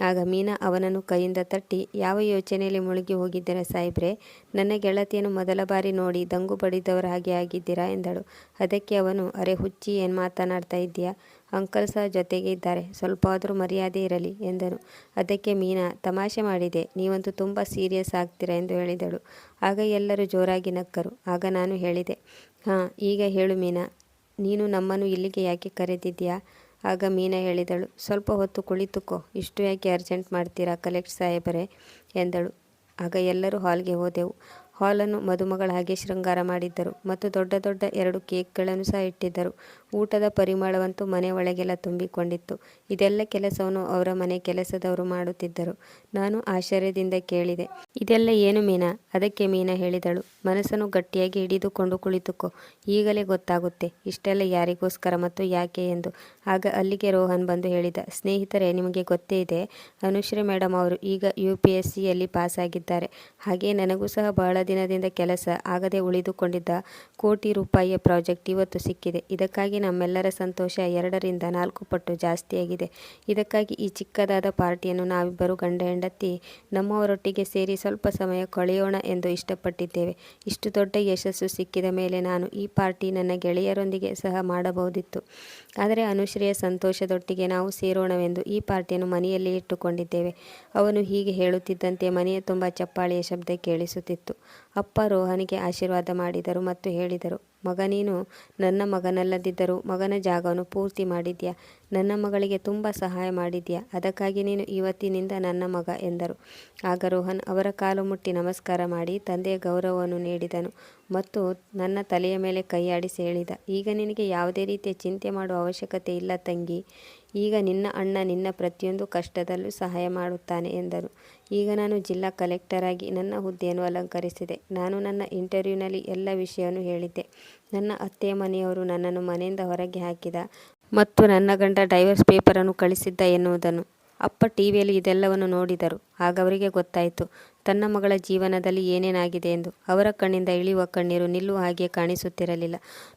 Speaker 1: ಆಗ ಮೀನಾ ಅವನನ್ನು ಕೈಯಿಂದ ತಟ್ಟಿ, ಯಾವ ಯೋಚನೆಯಲ್ಲಿ ಮುಳುಗಿ ಹೋಗಿದ್ದೀರಾ ಸಾಹೇಬ್ರೆ? ನನ್ನ ಗೆಳತಿಯನ್ನು ಮೊದಲ ಬಾರಿ ನೋಡಿ ದಂಗು ಬಡಿದವರ ಹಾಗೆ ಆಗಿದ್ದೀರಾ ಎಂದಳು. ಅದಕ್ಕೆ ಅವನು, ಅರೆ ಹುಚ್ಚಿ, ಏನು ಮಾತನಾಡ್ತಾ ಇದ್ದೀಯಾ? ಅಂಕಲ್ ಸಹ ಜೊತೆಗೆ ಇದ್ದಾರೆ, ಸ್ವಲ್ಪ ಆದರೂ ಮರ್ಯಾದೆ ಇರಲಿ ಎಂದನು. ಅದಕ್ಕೆ ಮೀನಾ, ತಮಾಷೆ ಮಾಡಿದೆ, ನೀವಂತೂ ತುಂಬ ಸೀರಿಯಸ್ ಆಗ್ತೀರಾ ಎಂದು ಹೇಳಿದಳು. ಆಗ ಎಲ್ಲರೂ ಜೋರಾಗಿ ನಕ್ಕರು. ಆಗ ನಾನು ಹೇಳಿದೆ, ಹಾಂ, ಈಗ ಹೇಳು ಮೀನಾ, ನೀನು ನಮ್ಮನ್ನು ಇಲ್ಲಿಗೆ ಯಾಕೆ ಕರೆದಿದ್ದೀಯಾ? ಆಗ ಮೀನಾ ಹೇಳಿದಳು, ಸ್ವಲ್ಪ ಹೊತ್ತು ಕುಳಿತುಕೋ, ಇಷ್ಟು ಯಾಕೆ ಅರ್ಜೆಂಟ್ ಮಾಡ್ತೀರಾ ಕಲೆಕ್ಟ್ ಸಾಹೇಬರೇ ಎಂದಳು. ಆಗ ಎಲ್ಲರೂ ಹಾಲ್ಗೆ ಹೋದೆವು. ಹಾಲನ್ನು ಮದುಮಗಳ ಹಾಗೆ ಶೃಂಗಾರ ಮಾಡಿದ್ದರು ಮತ್ತು ದೊಡ್ಡ ದೊಡ್ಡ 2 ಕೇಕ್ಗಳನ್ನು ಸಹ ಇಟ್ಟಿದ್ದರು. ಊಟದ ಪರಿಮಳವಂತೂ ಮನೆ ಒಳಗೆಲ್ಲ ತುಂಬಿಕೊಂಡಿತ್ತು. ಇದೆಲ್ಲ ಕೆಲಸವನ್ನು ಅವರ ಮನೆ ಕೆಲಸದವರು ಮಾಡುತ್ತಿದ್ದರು. ನಾನು ಆಶ್ಚರ್ಯದಿಂದ ಕೇಳಿದೆ, ಇದೆಲ್ಲ ಏನು ಮೀನಾ? ಅದಕ್ಕೆ ಮೀನಾ ಹೇಳಿದಳು, ಮನಸ್ಸನ್ನು ಗಟ್ಟಿಯಾಗಿ ಹಿಡಿದುಕೊಂಡು ಕುಳಿತುಕೋ, ಈಗಲೇ ಗೊತ್ತಾಗುತ್ತೆ ಇಷ್ಟೆಲ್ಲ ಯಾರಿಗೋಸ್ಕರ ಮತ್ತು ಯಾಕೆ ಎಂದು. ಆಗ ಅಲ್ಲಿಗೆ ರೋಹನ್ ಬಂದು ಹೇಳಿದ, ಸ್ನೇಹಿತರೆ, ನಿಮಗೆ ಗೊತ್ತೇ ಇದೆ, ಅನುಶ್ರೀ ಮೇಡಮ್ ಅವರು ಈಗ UPSCಯಲ್ಲಿ ಪಾಸ್ ಆಗಿದ್ದಾರೆ. ಹಾಗೆ ನನಗೂ ಸಹ ಬಹಳ ದಿನದಿಂದ ಕೆಲಸ ಆಗದೆ ಉಳಿದುಕೊಂಡಿದ್ದ ಕೋಟಿ ರೂಪಾಯಿಯ ಪ್ರಾಜೆಕ್ಟ್ ಇವತ್ತು ಸಿಕ್ಕಿದೆ. ಇದಕ್ಕಾಗಿ ನಮ್ಮೆಲ್ಲರ ಸಂತೋಷ 2 ರಿಂದ 4 ಪಟ್ಟು ಜಾಸ್ತಿಯಾಗಿದೆ. ಇದಕ್ಕಾಗಿ ಈ ಚಿಕ್ಕದಾದ ಪಾರ್ಟಿಯನ್ನು ನಾವಿಬ್ಬರು ಗಂಡ ಹೆಂಡತಿ ನಮ್ಮವರೊಟ್ಟಿಗೆ ಸೇರಿ ಸ್ವಲ್ಪ ಸಮಯ ಕಳೆಯೋಣ ಎಂದು ಇಷ್ಟಪಟ್ಟಿದ್ದೇವೆ. ಇಷ್ಟು ದೊಡ್ಡ ಯಶಸ್ಸು ಸಿಕ್ಕಿದ ಮೇಲೆ ನಾನು ಈ ಪಾರ್ಟಿ ನನ್ನ ಗೆಳೆಯರೊಂದಿಗೆ ಸಹ ಮಾಡಬಹುದಿತ್ತು. ಆದರೆ ಅನುಶ್ರೀಯ ಸಂತೋಷದೊಟ್ಟಿಗೆ ನಾವು ಸೇರೋಣವೆಂದು ಈ ಪಾರ್ಟಿಯನ್ನು ಮನೆಯಲ್ಲಿ ಇಟ್ಟುಕೊಂಡಿದ್ದೇವೆ. ಅವನು ಹೀಗೆ ಹೇಳುತ್ತಿದ್ದಂತೆ ಮನೆಯ ತುಂಬ ಚಪ್ಪಾಳೆಯ ಶಬ್ದ ಕೇಳಿಸುತ್ತಿತ್ತು. ಅಪ್ಪ ರೋಹನ್ಗೆ ಆಶೀರ್ವಾದ ಮಾಡಿದರು ಮತ್ತು ಹೇಳಿದರು, ಮಗ, ನೀನು ನನ್ನ ಮಗನಲ್ಲದಿದ್ದರೂ ಮಗನ ಜಾಗವನ್ನು ಪೂರ್ತಿ ಮಾಡಿದ್ಯಾ. ನನ್ನ ಮಗಳಿಗೆ ತುಂಬ ಸಹಾಯ ಮಾಡಿದ್ಯಾ. ಅದಕ್ಕಾಗಿ ನೀನು ಇವತ್ತಿನಿಂದ ನನ್ನ ಮಗ ಎಂದರು. ಆಗ ರೋಹನ್ ಅವರ ಕಾಲು ಮುಟ್ಟಿ ನಮಸ್ಕಾರ ಮಾಡಿ ತಂದೆಯ ಗೌರವವನ್ನು ನೀಡಿದನು ಮತ್ತು ನನ್ನ ತಲೆಯ ಮೇಲೆ ಕೈಯಾಡಿಸಿ ಹೇಳಿದ, ಈಗ ನಿನಗೆ ಯಾವುದೇ ರೀತಿಯ ಚಿಂತೆ ಮಾಡುವ ಅವಶ್ಯಕತೆ ಇಲ್ಲ ತಂಗಿ. ಈಗ ನಿನ್ನ ಅಣ್ಣ ನಿನ್ನ ಪ್ರತಿಯೊಂದು ಕಷ್ಟದಲ್ಲೂ ಸಹಾಯ ಮಾಡುತ್ತಾನೆ ಎಂದನು. ಈಗ ನಾನು ಜಿಲ್ಲಾ ಕಲೆಕ್ಟರ್ ಆಗಿ ನನ್ನ ಹುದ್ದೆಯನ್ನು ಅಲಂಕರಿಸಿದೆ. ನಾನು ನನ್ನ ಇಂಟರ್ವ್ಯೂನಲ್ಲಿ ಎಲ್ಲ ವಿಷಯವನ್ನು ಹೇಳಿದ್ದೆ. ನನ್ನ ಅತ್ತೆಯ ಮನೆಯವರು ನನ್ನನ್ನು ಮನೆಯಿಂದ ಹೊರಗೆ ಹಾಕಿದ ಮತ್ತು ನನ್ನ ಗಂಡ ಡೈವರ್ಸ್ ಪೇಪರನ್ನು ಕಳಿಸಿದ್ದ ಎನ್ನುವುದನ್ನು. ಅಪ್ಪ ಟಿವಿಯಲ್ಲಿ ಇದೆಲ್ಲವನ್ನು ನೋಡಿದರು. ಆಗ ಅವರಿಗೆ ಗೊತ್ತಾಯಿತು ತನ್ನ ಮಗಳ ಜೀವನದಲ್ಲಿ ಏನೇನಾಗಿದೆ ಎಂದು. ಅವರ ಕಣ್ಣಿಂದ ಇಳಿಯುವ ಕಣ್ಣೀರು ನಿಲ್ಲುವ ಹಾಗೆ ಕಾಣಿಸುತ್ತಿರಲಿಲ್ಲ.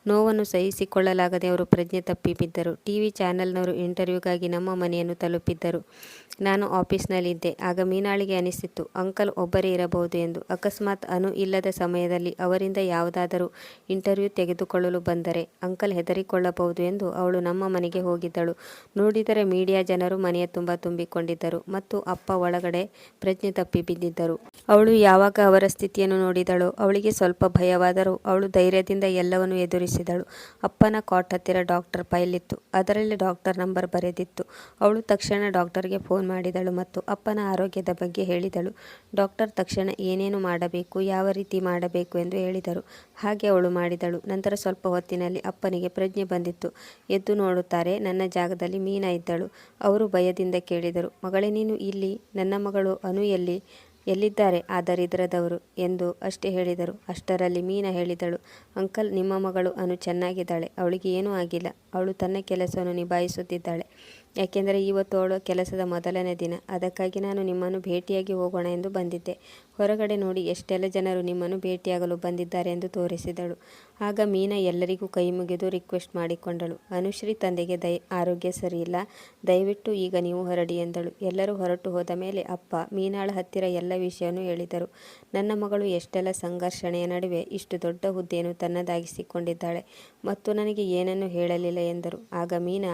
Speaker 1: ನೋವನ್ನು ಸಹಿಸಿಕೊಳ್ಳಲಾಗದೆ ಅವರು ಪ್ರಜ್ಞೆ ತಪ್ಪಿ ಬಿದ್ದರು. ಟಿವಿ ಚಾನೆಲ್ನವರು ಇಂಟರ್ವ್ಯೂಗಾಗಿ ನಮ್ಮ ಮನೆಯನ್ನು ತಲುಪಿದ್ದರು. ನಾನು ಆಫೀಸ್ನಲ್ಲಿದ್ದೆ. ಆಗ ಮೀನಾಳಿಗೆ ಅನಿಸಿತ್ತು ಅಂಕಲ್ ಒಬ್ಬರೇ ಇರಬಹುದು ಎಂದು. ಅಕಸ್ಮಾತ್ ಅನು ಇಲ್ಲದ ಸಮಯದಲ್ಲಿ ಅವರಿಂದ ಯಾವುದಾದರೂ ಇಂಟರ್ವ್ಯೂ ತೆಗೆದುಕೊಳ್ಳಲು ಬಂದರೆ ಅಂಕಲ್ ಹೆದರಿಕೊಳ್ಳಬಹುದು ಎಂದು ಅವಳು ನಮ್ಮ ಮನೆಗೆ ಹೋಗಿದ್ದಳು. ನೋಡಿದರೆ ಮೀಡಿಯಾ ಜನರು ಮನೆಯ ತುಂಬ ತುಂಬಿಕೊಂಡಿದ್ದರು ಮತ್ತು ಅಪ್ಪ ಒಳಗಡೆ ಪ್ರಜ್ಞೆ ತಪ್ಪಿ ಬಿದ್ದಿದ್ದರು. ಅವಳು ಯಾವಾಗ ಅವರ ಸ್ಥಿತಿಯನ್ನು ನೋಡಿದಳೋ ಅವಳಿಗೆ ಸ್ವಲ್ಪ ಭಯವಾದರೂ ಅವಳು ಧೈರ್ಯದಿಂದ ಎಲ್ಲವನ್ನು ಎದುರಿಸಿದಳು. ಅಪ್ಪನ ಕಾಟ್ ಹತ್ತಿರ ಡಾಕ್ಟರ್ ಫೈಲ್ ಇತ್ತು. ಅದರಲ್ಲಿ ಡಾಕ್ಟರ್ ನಂಬರ್ ಬರೆದಿತ್ತು. ಅವಳು ತಕ್ಷಣ ಡಾಕ್ಟರ್ಗೆ ಫೋನ್ ಮಾಡಿದಳು ಮತ್ತು ಅಪ್ಪನ ಆರೋಗ್ಯದ ಬಗ್ಗೆ ಹೇಳಿದಳು. ಡಾಕ್ಟರ್ ತಕ್ಷಣ ಏನೇನು ಮಾಡಬೇಕು, ಯಾವ ರೀತಿ ಮಾಡಬೇಕು ಎಂದು ಹೇಳಿದರು. ಹಾಗೆ ಅವಳು ಮಾಡಿದಳು. ನಂತರ ಸ್ವಲ್ಪ ಹೊತ್ತಿನಲ್ಲಿ ಅಪ್ಪನಿಗೆ ಪ್ರಜ್ಞೆ ಬಂದಿತ್ತು. ಎದ್ದು ನೋಡುತ್ತಾರೆ, ನನ್ನ ಜಾಗದಲ್ಲಿ ಮೀನಾ ಇದ್ದಳು. ಅವರು ಭಯದಿಂದ ಕೇಳಿದರು, ಮಗಳೇ, ನೀನು ಇಲ್ಲಿ? ನನ್ನ ಮಗಳು ಅನು ಎಲ್ಲಿದ್ದಾರೆ ಆ ದರಿದ್ರದವರು ಎಂದು ಅಷ್ಟೇ ಹೇಳಿದರು. ಅಷ್ಟರಲ್ಲಿ ಮೀನಾ ಹೇಳಿದಳು, ಅಂಕಲ್, ನಿಮ್ಮ ಮಗಳು ಅನು ಚೆನ್ನಾಗಿದ್ದಾಳೆ. ಅವಳಿಗೆ ಏನೂ ಆಗಿಲ್ಲ. ಅವಳು ತನ್ನ ಕೆಲಸವನ್ನು ನಿಭಾಯಿಸುತ್ತಿದ್ದಾಳೆ. ಯಾಕೆಂದರೆ ಇವತ್ತು ಅವಳ ಕೆಲಸದ ಮೊದಲನೇ ದಿನ. ಅದಕ್ಕಾಗಿ ನಾನು ನಿಮ್ಮನ್ನು ಭೇಟಿಯಾಗಿ ಹೋಗೋಣ ಎಂದು ಬಂದಿದ್ದೆ. ಹೊರಗಡೆ ನೋಡಿ, ಎಷ್ಟೆಲ್ಲ ಜನರು ನಿಮ್ಮನ್ನು ಭೇಟಿಯಾಗಲು ಬಂದಿದ್ದಾರೆ ಎಂದು ತೋರಿಸಿದಳು. ಆಗ ಮೀನಾ ಎಲ್ಲರಿಗೂ ಕೈ ಮುಗಿದು ರಿಕ್ವೆಸ್ಟ್ ಮಾಡಿಕೊಂಡಳು. ಅನುಶ್ರೀ ತಂದೆಗೆ ಆರೋಗ್ಯ ಸರಿಯಿಲ್ಲ, ದಯವಿಟ್ಟು ಈಗ ನೀವು ಹೊರಡಿ ಎಂದಳು. ಎಲ್ಲರೂ ಹೊರಟು ಹೋದ ಮೇಲೆ ಅಪ್ಪ ಮೀನಾಳ ಹತ್ತಿರ ಎಲ್ಲ ವಿಷಯವನ್ನು ಹೇಳಿದರು. ನನ್ನ ಮಗಳು ಎಷ್ಟೆಲ್ಲ ಸಂಘರ್ಷಣೆಯ ನಡುವೆ ಇಷ್ಟು ದೊಡ್ಡ ಹುದ್ದೆಯನ್ನು ತನ್ನದಾಗಿಸಿಕೊಂಡಿದ್ದಾಳೆ ಮತ್ತು ನನಗೆ ಏನನ್ನೂ ಹೇಳಲಿಲ್ಲ ಎಂದರು. ಆಗ ಮೀನಾ,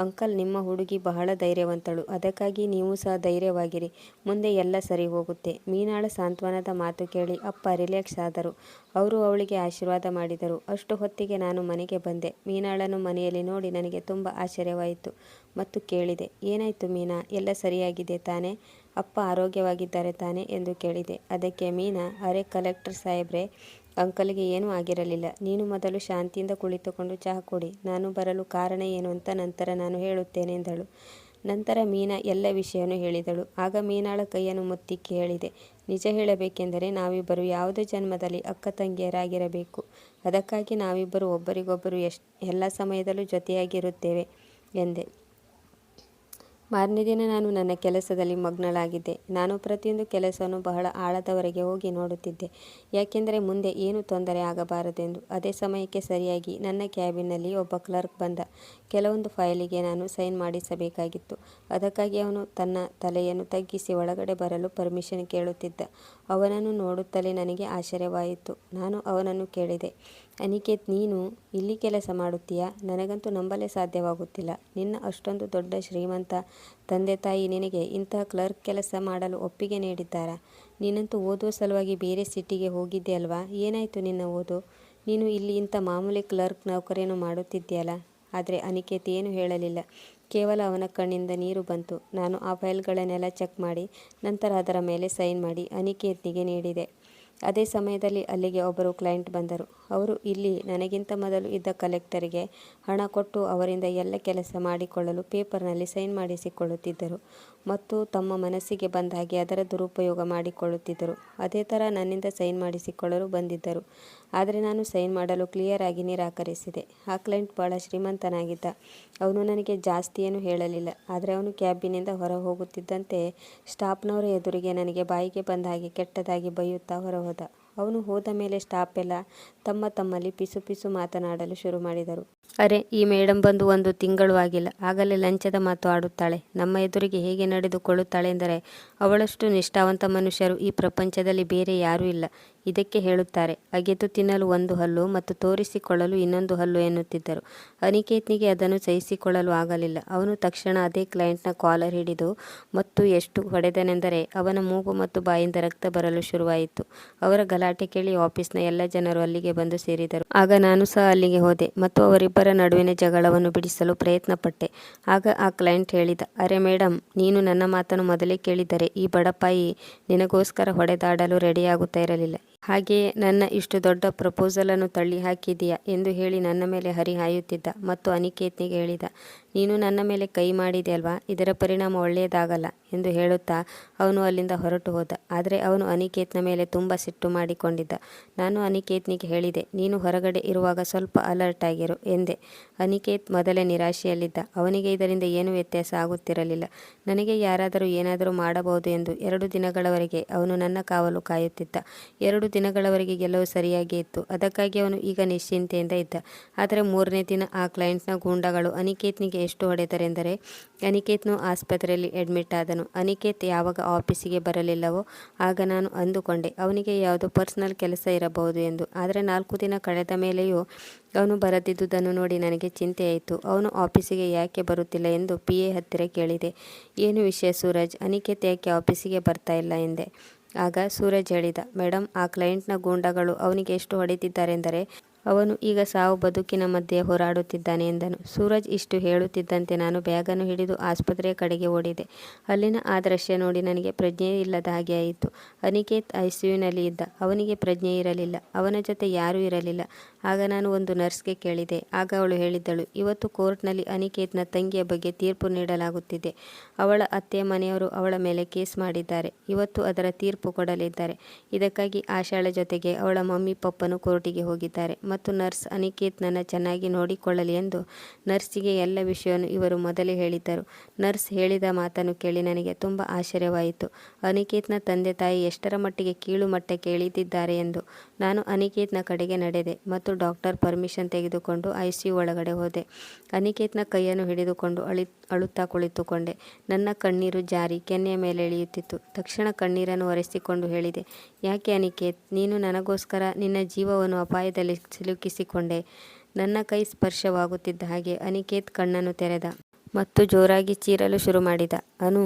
Speaker 1: ಅಂಕಲ್, ನಿಮ್ಮ ಹುಡುಗಿ ಬಹಳ ಧೈರ್ಯವಂತಳು. ಅದಕ್ಕಾಗಿ ನೀವು ಸಹ ಧೈರ್ಯವಾಗಿರಿ. ಮುಂದೆ ಎಲ್ಲ ಸರಿ ಹೋಗುತ್ತೆ. ಮೀನಾಳ ಸಾಂತ್ವನದ ಮಾತು ಕೇಳಿ ಅಪ್ಪ ರಿಲ್ಯಾಕ್ಸ್ ಆದರು. ಅವರು ಅವಳಿಗೆ ಆಶೀರ್ವಾದ ಮಾಡಿದರು. ಅಷ್ಟು ಹೊತ್ತಿಗೆ ನಾನು ಮನೆಗೆ ಬಂದೆ. ಮೀನಾಳನ್ನು ಮನೆಯಲ್ಲಿ ನೋಡಿ ನನಗೆ ತುಂಬ ಆಶ್ಚರ್ಯವಾಯಿತು ಮತ್ತು ಕೇಳಿದೆ, ಏನಾಯಿತು ಮೀನಾ, ಎಲ್ಲ ಸರಿಯಾಗಿದೆ ತಾನೇ? ಅಪ್ಪ ಆರೋಗ್ಯವಾಗಿದ್ದಾರೆ ತಾನೇ ಎಂದು ಕೇಳಿದೆ. ಅದಕ್ಕೆ ಮೀನಾ, ಅರೆ ಕಲೆಕ್ಟರ್ ಸಾಹೇಬ್ರೆ, ಅಂಕಲ್ಗೆ ಏನೂ ಆಗಿರಲಿಲ್ಲ. ನೀನು ಮೊದಲು ಶಾಂತಿಯಿಂದ ಕುಳಿತುಕೊಂಡು ಚಹಾ ಕೊಡಿ. ನಾನು ಬರಲು ಕಾರಣ ಏನು ಅಂತ ನಂತರ ನಾನು ಹೇಳುತ್ತೇನೆ ಎಂದಳು. ನಂತರ ಮೀನಾ ಎಲ್ಲ ವಿಷಯವನ್ನು ಹೇಳಿದಳು. ಆಗ ಮೀನಾಳ ಕೈಯನ್ನು ಮುತ್ತಿ ಕೇಳಿದೆ, ನಿಜ ಹೇಳಬೇಕೆಂದರೆ ನಾವಿಬ್ಬರು ಯಾವುದೋ ಜನ್ಮದಲ್ಲಿ ಅಕ್ಕ ತಂಗಿಯರಾಗಿರಬೇಕು. ಅದಕ್ಕಾಗಿ ನಾವಿಬ್ಬರು ಒಬ್ಬರಿಗೊಬ್ಬರು ಎಲ್ಲ ಸಮಯದಲ್ಲೂ ಜೊತೆಯಾಗಿರುತ್ತೇವೆ ಎಂದೆ. ಮಾರನೇ ದಿನ ನಾನು ನನ್ನ ಕೆಲಸದಲ್ಲಿ ಮಗ್ನಳಾಗಿದ್ದೆ. ನಾನು ಪ್ರತಿಯೊಂದು ಕೆಲಸವನ್ನು ಬಹಳ ಆಳದವರೆಗೆ ಹೋಗಿ ನೋಡುತ್ತಿದ್ದೆ. ಯಾಕೆಂದರೆ ಮುಂದೆ ಏನೂ ತೊಂದರೆ ಆಗಬಾರದೆಂದು. ಅದೇ ಸಮಯಕ್ಕೆ ಸರಿಯಾಗಿ ನನ್ನ ಕ್ಯಾಬಿನ್ನಲ್ಲಿ ಒಬ್ಬ ಕ್ಲರ್ಕ್ ಬಂದ. ಕೆಲವೊಂದು ಫೈಲಿಗೆ ನಾನು ಸೈನ್ ಮಾಡಿಸಬೇಕಾಗಿತ್ತು. ಅದಕ್ಕಾಗಿ ಅವನು ತನ್ನ ತಲೆಯನ್ನು ತಗ್ಗಿಸಿ ಒಳಗಡೆ ಬರಲು ಪರ್ಮಿಷನ್ ಕೇಳುತ್ತಿದ್ದ. ಅವನನ್ನು ನೋಡುತ್ತಲೇ ನನಗೆ ಆಶ್ಚರ್ಯವಾಯಿತು. ನಾನು ಅವನನ್ನು ಕೇಳಿದೆ, ಅನಿಕೇತ್, ನೀನು ಇಲ್ಲಿ ಕೆಲಸ ಮಾಡುತ್ತೀಯಾ? ನನಗಂತೂ ನಂಬಲೇ ಸಾಧ್ಯವಾಗುತ್ತಿಲ್ಲ. ನಿನ್ನ ಅಷ್ಟೊಂದು ದೊಡ್ಡ ಶ್ರೀಮಂತ ತಂದೆ ತಾಯಿ ನಿನಗೆ ಇಂತಹ ಕ್ಲರ್ಕ್ ಕೆಲಸ ಮಾಡಲು ಒಪ್ಪಿಗೆ ನೀಡಿದ್ದಾರಾ? ನೀನಂತೂ ಓದುವ ಸಲುವಾಗಿ ಬೇರೆ ಸಿಟಿಗೆ ಹೋಗಿದ್ದೆ ಅಲ್ವಾ? ಏನಾಯಿತು ನಿನ್ನ ಓದು? ನೀನು ಇಲ್ಲಿ ಇಂಥ ಮಾಮೂಲಿ ಕ್ಲರ್ಕ್ ನೌಕರಿಯನ್ನು ಮಾಡುತ್ತಿದ್ದೀಯಲ್ಲ? ಆದರೆ ಅನಿಕೇತ್ ಏನೂ ಹೇಳಲಿಲ್ಲ. ಕೇವಲ ಅವನ ಕಣ್ಣಿಂದ ನೀರು ಬಂತು. ನಾನು ಆ ಫೈಲ್ಗಳನ್ನೆಲ್ಲ ಚೆಕ್ ಮಾಡಿ ನಂತರ ಅದರ ಮೇಲೆ ಸೈನ್ ಮಾಡಿ ಅನಿಕೇತ್ನಿಗೆ ನೀಡಿದೆ. ಅದೇ ಸಮಯದಲ್ಲಿ ಅಲ್ಲಿಗೆ ಒಬ್ಬರು ಕ್ಲೈಂಟ್ ಬಂದರು. ಅವರು ಇಲ್ಲಿ ನನಗಿಂತ ಮೊದಲು ಇದ್ದ ಕಲೆಕ್ಟರಿಗೆ ಹಣ ಕೊಟ್ಟು ಅವರಿಂದ ಎಲ್ಲ ಕೆಲಸ ಮಾಡಿಕೊಳ್ಳಲು ಪೇಪರ್ನಲ್ಲಿ ಸೈನ್ ಮಾಡಿಸಿಕೊಳ್ಳುತ್ತಿದ್ದರು ಮತ್ತು ತಮ್ಮ ಮನಸ್ಸಿಗೆ ಬಂದ ಹಾಗೆ ಅದರ ದುರುಪಯೋಗ ಮಾಡಿಕೊಳ್ಳುತ್ತಿದ್ದರು. ಅದೇ ಥರ ನನ್ನಿಂದ ಸೈನ್ ಮಾಡಿಸಿಕೊಳ್ಳಲು ಬಂದಿದ್ದರು. ಆದರೆ ನಾನು ಸೈನ್ ಮಾಡಲು ಕ್ಲಿಯರ್ ಆಗಿ ನಿರಾಕರಿಸಿದೆ. ಆ ಕ್ಲೈಂಟ್ ಭಾಳ ಶ್ರೀಮಂತನಾಗಿದ್ದ. ಅವನು ನನಗೆ ಜಾಸ್ತಿ ಏನು ಹೇಳಲಿಲ್ಲ. ಆದರೆ ಅವನು ಕ್ಯಾಬಿನಿಂದ ಹೊರ ಹೋಗುತ್ತಿದ್ದಂತೆ ಸ್ಟಾಫ್ನವರ ಎದುರಿಗೆ ನನಗೆ ಬಾಯಿಗೆ ಬಂದ ಹಾಗೆ ಕೆಟ್ಟದಾಗಿ ಬೈಯುತ್ತಾ ಹೊರಹೋದ. ಅವನು ಹೋದ ಮೇಲೆ ಸ್ಟಾಫ್ ಎಲ್ಲ ತಮ್ಮಲ್ಲಿ ಪಿಸು ಪಿಸು ಮಾತನಾಡಲು ಶುರು ಮಾಡಿದರು. ಅರೆ, ಈ ಮೇಡಮ್ ಬಂದು 1 ತಿಂಗಳು ಆಗಿಲ್ಲ, ಆಗಲೇ ಲಂಚದ ಮಾತು ಆಡುತ್ತಾಳೆ. ನಮ್ಮ ಎದುರಿಗೆ ಹೇಗೆ ನಡೆದುಕೊಳ್ಳುತ್ತಾಳೆ ಎಂದರೆ ಅವಳಷ್ಟು ನಿಷ್ಠಾವಂತ ಮನುಷ್ಯರು ಈ ಪ್ರಪಂಚದಲ್ಲಿ ಬೇರೆ ಯಾರೂ ಇಲ್ಲ. ಇದಕ್ಕೆ ಹೇಳುತ್ತಾರೆ ಅಗೆದು ತಿನ್ನಲು 1 ಹಲ್ಲು ಮತ್ತು ತೋರಿಸಿಕೊಳ್ಳಲು ಇನ್ನೊಂದು ಹಲ್ಲು ಎನ್ನುತ್ತಿದ್ದರು. ಅನಿಕೇತ್ನಿಗೆ ಅದನ್ನು ಸಹಿಸಿಕೊಳ್ಳಲು ಆಗಲಿಲ್ಲ. ಅವನು ತಕ್ಷಣ ಅದೇ ಕ್ಲೈಂಟ್ನ ಕಾಲರ್ ಹಿಡಿದು ಮತ್ತು ಎಷ್ಟು ಹೊಡೆದನೆಂದರೆ ಅವನ ಮೂಗು ಮತ್ತು ಬಾಯಿಂದ ರಕ್ತ ಬರಲು ಶುರುವಾಯಿತು. ಅವರ ಗಲಾಟೆ ಕೇಳಿ ಆಫೀಸ್ನ ಎಲ್ಲ ಜನರು ಅಲ್ಲಿಗೆ ಬಂದು ಸೇರಿದರು. ಆಗ ನಾನು ಸಹ ಅಲ್ಲಿಗೆ ಹೋದೆ ಮತ್ತು ಅವರಿಬ್ಬರ ನಡುವಿನ ಜಗಳವನ್ನು ಬಿಡಿಸಲು ಪ್ರಯತ್ನಪಟ್ಟೆ. ಆಗ ಆ ಕ್ಲೈಂಟ್ ಹೇಳಿದ, ಅರೆ ಮೇಡಮ್, ನೀನು ನನ್ನ ಮಾತನ್ನು ಮೊದಲೇ ಕೇಳಿದ್ದರೆ ಈ ಬಡಪಾಯಿ ನಿನಗೋಸ್ಕರ ಹೊಡೆದಾಡಲು ರೆಡಿಯಾಗುತ್ತಾ ಇರಲಿಲ್ಲ. ಹಾಗೆಯೇ ನನ್ನ ಇಷ್ಟು ದೊಡ್ಡ ಪ್ರಪೋಸಲನ್ನು ತಳ್ಳಿ ಹಾಕಿದೀಯಾ ಎಂದು ಹೇಳಿ ನನ್ನ ಮೇಲೆ ಹರಿಹಾಯುತ್ತಿದ್ದ ಮತ್ತು ಅನಿಕೇತ್ನಿಗೆ ಹೇಳಿದ, ನೀನು ನನ್ನ ಮೇಲೆ ಕೈ ಮಾಡಿದೆ ಅಲ್ವಾ, ಇದರ ಪರಿಣಾಮ ಒಳ್ಳೆಯದಾಗಲ್ಲ ಎಂದು ಹೇಳುತ್ತಾ ಅವನು ಅಲ್ಲಿಂದ ಹೊರಟು ಹೋದ. ಆದರೆ ಅವನು ಅನಿಕೇತ್ನ ಮೇಲೆ ತುಂಬ ಸಿಟ್ಟು ಮಾಡಿಕೊಂಡಿದ್ದ. ನಾನು ಅನಿಕೇತ್ನಿಗೆ ಹೇಳಿದೆ, ನೀನು ಹೊರಗಡೆ ಇರುವಾಗ ಸ್ವಲ್ಪ ಅಲರ್ಟ್ ಆಗಿರು ಎಂದೆ. ಅನಿಕೇತ್ ಮೊದಲೇ ನಿರಾಶೆಯಲ್ಲಿದ್ದ. ಅವನಿಗೆ ಇದರಿಂದ ಏನೂ ವ್ಯತ್ಯಾಸ ಆಗುತ್ತಿರಲಿಲ್ಲ. ನನಗೆ ಯಾರಾದರೂ ಏನಾದರೂ ಮಾಡಬಹುದು ಎಂದು 2 ದಿನಗಳವರೆಗೆ ಅವನು ನನ್ನ ಕಾವಲು ಕಾಯುತ್ತಿದ್ದ. 2 ದಿನಗಳವರೆಗೆ ಎಲ್ಲವೂ ಸರಿಯಾಗಿ ಇತ್ತು. ಅದಕ್ಕಾಗಿ ಅವನು ಈಗ ನಿಶ್ಚಿಂತೆಯಿಂದ ಇದ್ದ. ಆದರೆ 3ನೇ ದಿನ ಆ ಕ್ಲೈಂಟ್ನ ಗೂಂಡಾಗಳು ಅನಿಕೇತ್ನಿಗೆ ಎಷ್ಟು ಹೊಡೆದರೆಂದರೆ ಅನಿಕೇತ್ನು ಆಸ್ಪತ್ರೆಯಲ್ಲಿ ಅಡ್ಮಿಟ್ ಆದನು. ಅನಿಕೇತ್ ಯಾವಾಗ ಆಫೀಸಿಗೆ ಬರಲಿಲ್ಲವೋ ಆಗ ನಾನು ಅಂದುಕೊಂಡೆ ಅವನಿಗೆ ಯಾವುದೋ ಪರ್ಸನಲ್ ಕೆಲಸ ಇರಬಹುದು ಎಂದು. ಆದರೆ 4 ದಿನ ಕಳೆದ ಮೇಲೆಯೂ ಅವನು ಬರದಿದ್ದುದನ್ನು ನೋಡಿ ನನಗೆ ಚಿಂತೆಯಾಯಿತು. ಅವನು ಆಫೀಸಿಗೆ ಯಾಕೆ ಬರುತ್ತಿಲ್ಲ ಎಂದು PA ಹತ್ತಿರ ಕೇಳಿದೆ. ಏನು ವಿಷಯ ಸೂರಜ್, ಅನಿಕೇತ್ ಯಾಕೆ ಆಫೀಸಿಗೆ ಬರ್ತಾ ಇಲ್ಲ ಎಂದೆ. ಆಗ ಸೂರಜ್ ಹೇಳಿದ, ಮೇಡಮ್, ಆ ಕ್ಲೈಂಟ್ನ ಗೂಂಡಾಗಳು ಅವನಿಗೆ ಎಷ್ಟು ಹೊಡೆದಿದ್ದಾರೆಂದರೆ ಅವನು ಈಗ ಸಾವು ಬದುಕಿನ ಮಧ್ಯೆ ಹೋರಾಡುತ್ತಿದ್ದಾನೆ ಎಂದನು. ಸೂರಜ್ ಇಷ್ಟು ಹೇಳುತ್ತಿದ್ದಂತೆ ನಾನು ಬ್ಯಾಗನ್ನು ಹಿಡಿದು ಆಸ್ಪತ್ರೆಯ ಕಡೆಗೆ ಓಡಿದೆ. ಅಲ್ಲಿನ ಆ ದೃಶ್ಯ ನೋಡಿ ನನಗೆ ಪ್ರಜ್ಞೆ ಇಲ್ಲದ ಹಾಗೆ ಆಯಿತು. ಅನಿಕೇತ್ ICUನಲ್ಲಿ ಇದ್ದ. ಅವನಿಗೆ ಪ್ರಜ್ಞೆ ಇರಲಿಲ್ಲ. ಅವನ ಜೊತೆ ಯಾರೂ ಇರಲಿಲ್ಲ. ಆಗ ನಾನು ಒಂದು ನರ್ಸ್ಗೆ ಕೇಳಿದೆ. ಆಗ ಅವಳು ಹೇಳಿದ್ದಳು, ಇವತ್ತು ಕೋರ್ಟ್ನಲ್ಲಿ ಅನಿಕೇತ್ನ ತಂಗಿಯ ಬಗ್ಗೆ ತೀರ್ಪು ನೀಡಲಾಗುತ್ತಿದೆ. ಅವಳ ಅತ್ತೆಯ ಮನೆಯವರು ಅವಳ ಮೇಲೆ ಕೇಸ್ ಮಾಡಿದ್ದಾರೆ. ಇವತ್ತು ಅದರ ತೀರ್ಪು ಕೊಡಲಿದ್ದಾರೆ. ಇದಕ್ಕಾಗಿ ಆಶಾಳ ಜೊತೆಗೆ ಅವಳ ಮಮ್ಮಿ ಪಪ್ಪನು ಕೋರ್ಟಿಗೆ ಹೋಗಿದ್ದಾರೆ ಮತ್ತು ನರ್ಸ್ ಅನಿಕೇತ್ನನ್ನು ಚೆನ್ನಾಗಿ ನೋಡಿಕೊಳ್ಳಲಿ ಎಂದು ನರ್ಸಿಗೆ ಎಲ್ಲ ವಿಷಯವನ್ನು ಇವರು ಮೊದಲೇ ಹೇಳಿದ್ದರು. ನರ್ಸ್ ಹೇಳಿದ ಮಾತನ್ನು ಕೇಳಿ ನನಗೆ ತುಂಬ ಆಶ್ಚರ್ಯವಾಯಿತು. ಅನಿಕೇತ್ನ ತಂದೆ ತಾಯಿ ಎಷ್ಟರ ಮಟ್ಟಿಗೆ ಕೀಳು ಮಟ್ಟಕ್ಕೆ ಇಳಿದಿದ್ದಾರೆ ಎಂದು. ನಾನು ಅನಿಕೇತ್ನ ಕಡೆಗೆ ನಡೆದೆ ಮತ್ತು ಡಾಕ್ಟರ್ ಪರ್ಮಿಷನ್ ತೆಗೆದುಕೊಂಡು ICU ಒಳಗಡೆ ಹೋದೆ. ಅನಿಕೇತ್ನ ಕೈಯನ್ನು ಹಿಡಿದುಕೊಂಡು ಅಳುತ್ತಾ ಕುಳಿತುಕೊಂಡೆ. ನನ್ನ ಕಣ್ಣೀರು ಜಾರಿ ಕೆನ್ನೆಯ ಮೇಲೆ ಇಳಿಯುತ್ತಿತ್ತು. ತಕ್ಷಣ ಕಣ್ಣೀರನ್ನು ಒರೆಸಿಕೊಂಡು ಹೇಳಿದೆ, ಯಾಕೆ ಅನಿಕೇತ್, ನೀನು ನನಗೋಸ್ಕರ ನಿನ್ನ ಜೀವವನ್ನು ಅಪಾಯದಲ್ಲಿ ಸಿಲುಕಿಸಿಕೊಂಡೆ. ನನ್ನ ಕೈ ಸ್ಪರ್ಶವಾಗುತ್ತಿದ್ದ ಹಾಗೆ ಅನಿಕೇತ್ ಕಣ್ಣನ್ನು ತೆರೆದ ಮತ್ತು ಜೋರಾಗಿ ಚೀರಲು ಶುರು ಮಾಡಿದ. ಅನು,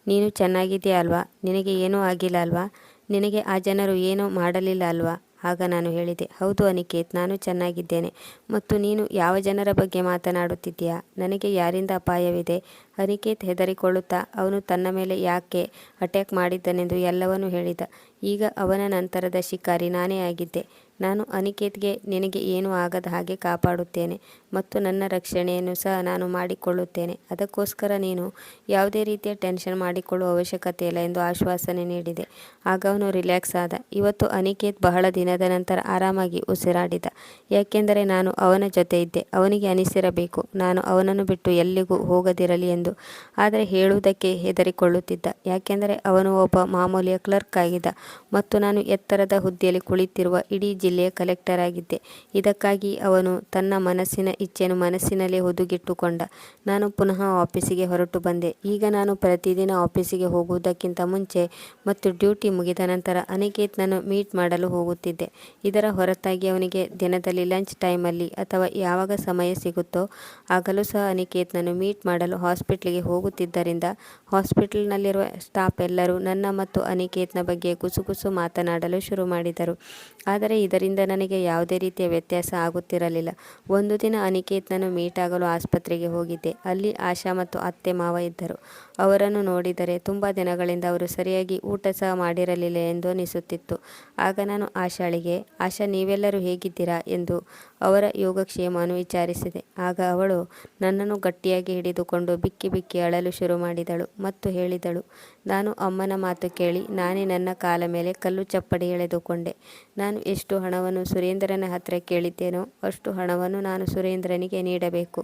Speaker 1: ನೀನು ಚೆನ್ನಾಗಿದೆಯಾ ಅಲ್ವಾ, ನಿನಗೆ ಏನೂ ಆಗಿಲ್ಲ ಅಲ್ವಾ, ನಿನಗೆ ಆ ಜನರು ಏನೂ ಮಾಡಲಿಲ್ಲ ಅಲ್ವಾ. ಆಗ ನಾನು ಹೇಳಿದೆ, ಹೌದು ಅನಿಕೇತ್, ನಾನು ಚೆನ್ನಾಗಿದ್ದೇನೆ. ಮತ್ತು ನೀನು ಯಾವ ಜನರ ಬಗ್ಗೆ ಮಾತನಾಡುತ್ತಿದ್ದೀಯಾ, ನನಗೆ ಯಾರಿಂದ ಅಪಾಯವಿದೆ. ಅನಿಕೇತ್ ಹೆದರಿಕೊಳ್ಳುತ್ತಾ ಅವನು ತನ್ನ ಮೇಲೆ ಯಾಕೆ ಅಟ್ಯಾಕ್ ಮಾಡಿದ್ದನೆಂದು ಎಲ್ಲವನ್ನೂ ಹೇಳಿದ. ಈಗ ಅವನ ನಂತರದ ಶಿಕಾರಿ ನಾನೇ ಆಗಿದ್ದೆ. ನಾನು ಅನಿಕೇತ್ಗೆ ನಿನಗೆ ಏನೂ ಆಗದ ಹಾಗೆ ಕಾಪಾಡುತ್ತೇನೆ ಮತ್ತು ನನ್ನ ರಕ್ಷಣೆಯನ್ನು ಸಹ ನಾನು ಮಾಡಿಕೊಳ್ಳುತ್ತೇನೆ. ಅದಕ್ಕೋಸ್ಕರ ನೀನು ಯಾವುದೇ ರೀತಿಯ ಟೆನ್ಷನ್ ಮಾಡಿಕೊಳ್ಳುವ ಅವಶ್ಯಕತೆ ಇಲ್ಲ ಎಂದು ಆಶ್ವಾಸನೆ ನೀಡಿದೆ. ಆಗ ಅವನು ರಿಲ್ಯಾಕ್ಸ್ ಆದ. ಇವತ್ತು ಅನಿಕೇತ್ ಬಹಳ ದಿನದ ನಂತರ ಆರಾಮಾಗಿ ಉಸಿರಾಡಿದ. ಯಾಕೆಂದರೆ ನಾನು ಅವನ ಜೊತೆ ಇದ್ದೆ. ಅವನಿಗೆ ಅನಿಸಿರಬೇಕು ನಾನು ಅವನನ್ನು ಬಿಟ್ಟು ಎಲ್ಲಿಗೂ ಹೋಗದಿರಲಿ ಎಂದು. ಆದರೆ ಹೇಳುವುದಕ್ಕೆ ಹೆದರಿಕೊಳ್ಳುತ್ತಿದ್ದ. ಯಾಕೆಂದರೆ ಅವನು ಒಬ್ಬ ಮಾಮೂಲಿಯ ಕ್ಲರ್ಕ್ ಆಗಿದ್ದ ಮತ್ತು ನಾನು ಎತ್ತರದ ಹುದ್ದೆಯಲ್ಲಿ ಕುಳಿತಿರುವ ಇಡೀ ಜಿಲ್ಲೆಯ ಕಲೆಕ್ಟರ್ ಆಗಿದ್ದೆ. ಇದಕ್ಕಾಗಿ ಅವನು ತನ್ನ ಮನಸ್ಸಿನ ಇಚ್ಛೆಯನ್ನು ಮನಸ್ಸಿನಲ್ಲೇ ಹುದುಗಿಟ್ಟುಕೊಂಡ. ನಾನು ಪುನಃ ಆಫೀಸಿಗೆ ಹೊರಟು ಬಂದೆ. ಈಗ ನಾನು ಪ್ರತಿದಿನ ಆಫೀಸಿಗೆ ಹೋಗುವುದಕ್ಕಿಂತ ಮುಂಚೆ ಮತ್ತು ಡ್ಯೂಟಿ ಮುಗಿದ ನಂತರ ಅನಿಕೇತ್ನನ್ನು ಮೀಟ್ ಮಾಡಲು ಹೋಗುತ್ತಿದ್ದೆ. ಇದರ ಹೊರತಾಗಿ ಅವನಿಗೆ ದಿನದಲ್ಲಿ ಲಂಚ್ ಟೈಮಲ್ಲಿ ಅಥವಾ ಯಾವಾಗ ಸಮಯ ಸಿಗುತ್ತೋ ಆಗಲೂ ಸಹ ಅನಿಕೇತ್ನನ್ನು ಮೀಟ್ ಮಾಡಲು ಹಾಸ್ಪಿಟ್ಲಿಗೆ ಹೋಗುತ್ತಿದ್ದರಿಂದ ಹಾಸ್ಪಿಟಲ್ನಲ್ಲಿರುವ ಸ್ಟಾಫ್ ಎಲ್ಲರೂ ನನ್ನ ಮತ್ತು ಅನಿಕೇತ್ನ ಬಗ್ಗೆ ಗುಸುಗುಸು ಮಾತನಾಡಲು ಶುರು ಮಾಡಿದರು. ಆದರೆ ಇದರಿಂದ ಅದರಿಂದ ನನಗೆ ಯಾವುದೇ ರೀತಿಯ ವ್ಯತ್ಯಾಸ ಆಗುತ್ತಿರಲಿಲ್ಲ. ಒಂದು ದಿನ ಅನಿಕೇತ್ನನ್ನು ಮೀಟ್ ಆಗಲು ಆಸ್ಪತ್ರೆಗೆ ಹೋಗಿದ್ದೆ. ಅಲ್ಲಿ ಆಶಾ ಮತ್ತು ಅತ್ತೆ ಮಾವ ಇದ್ದರು. ಅವರನ್ನು ನೋಡಿದರೆ ತುಂಬ ದಿನಗಳಿಂದ ಅವರು ಸರಿಯಾಗಿ ಊಟ ಸಹ ಮಾಡಿರಲಿಲ್ಲ ಎಂದು ಅನಿಸುತ್ತಿತ್ತು. ಆಗ ನಾನು ಆಶಾಳಿಗೆ, ಆಶಾ ನೀವೆಲ್ಲರೂ ಹೇಗಿದ್ದೀರಾ ಎಂದು ಅವರ ಯೋಗಕ್ಷೇಮವನ್ನು ವಿಚಾರಿಸಿದೆ. ಆಗ ಅವಳು ನನ್ನನ್ನು ಗಟ್ಟಿಯಾಗಿ ಹಿಡಿದುಕೊಂಡು ಬಿಕ್ಕಿ ಬಿಕ್ಕಿ ಅಳಲು ಶುರು ಮಾಡಿದಳು ಮತ್ತು ಹೇಳಿದಳು, ನಾನು ಅಮ್ಮನ ಮಾತು ಕೇಳಿ ನಾನೇ ನನ್ನ ಕಾಲ ಮೇಲೆ ಕಲ್ಲು ಚಪ್ಪಡಿ ಎಳೆದುಕೊಂಡೆ. ನಾನು ಎಷ್ಟು ಹಣವನ್ನು ಸುರೇಂದ್ರನ ಹತ್ರ ಕೇಳಿದ್ದೇನೋ ಅಷ್ಟು ಹಣವನ್ನು ನಾನು ಸುರೇಂದ್ರನಿಗೆ ನೀಡಬೇಕು.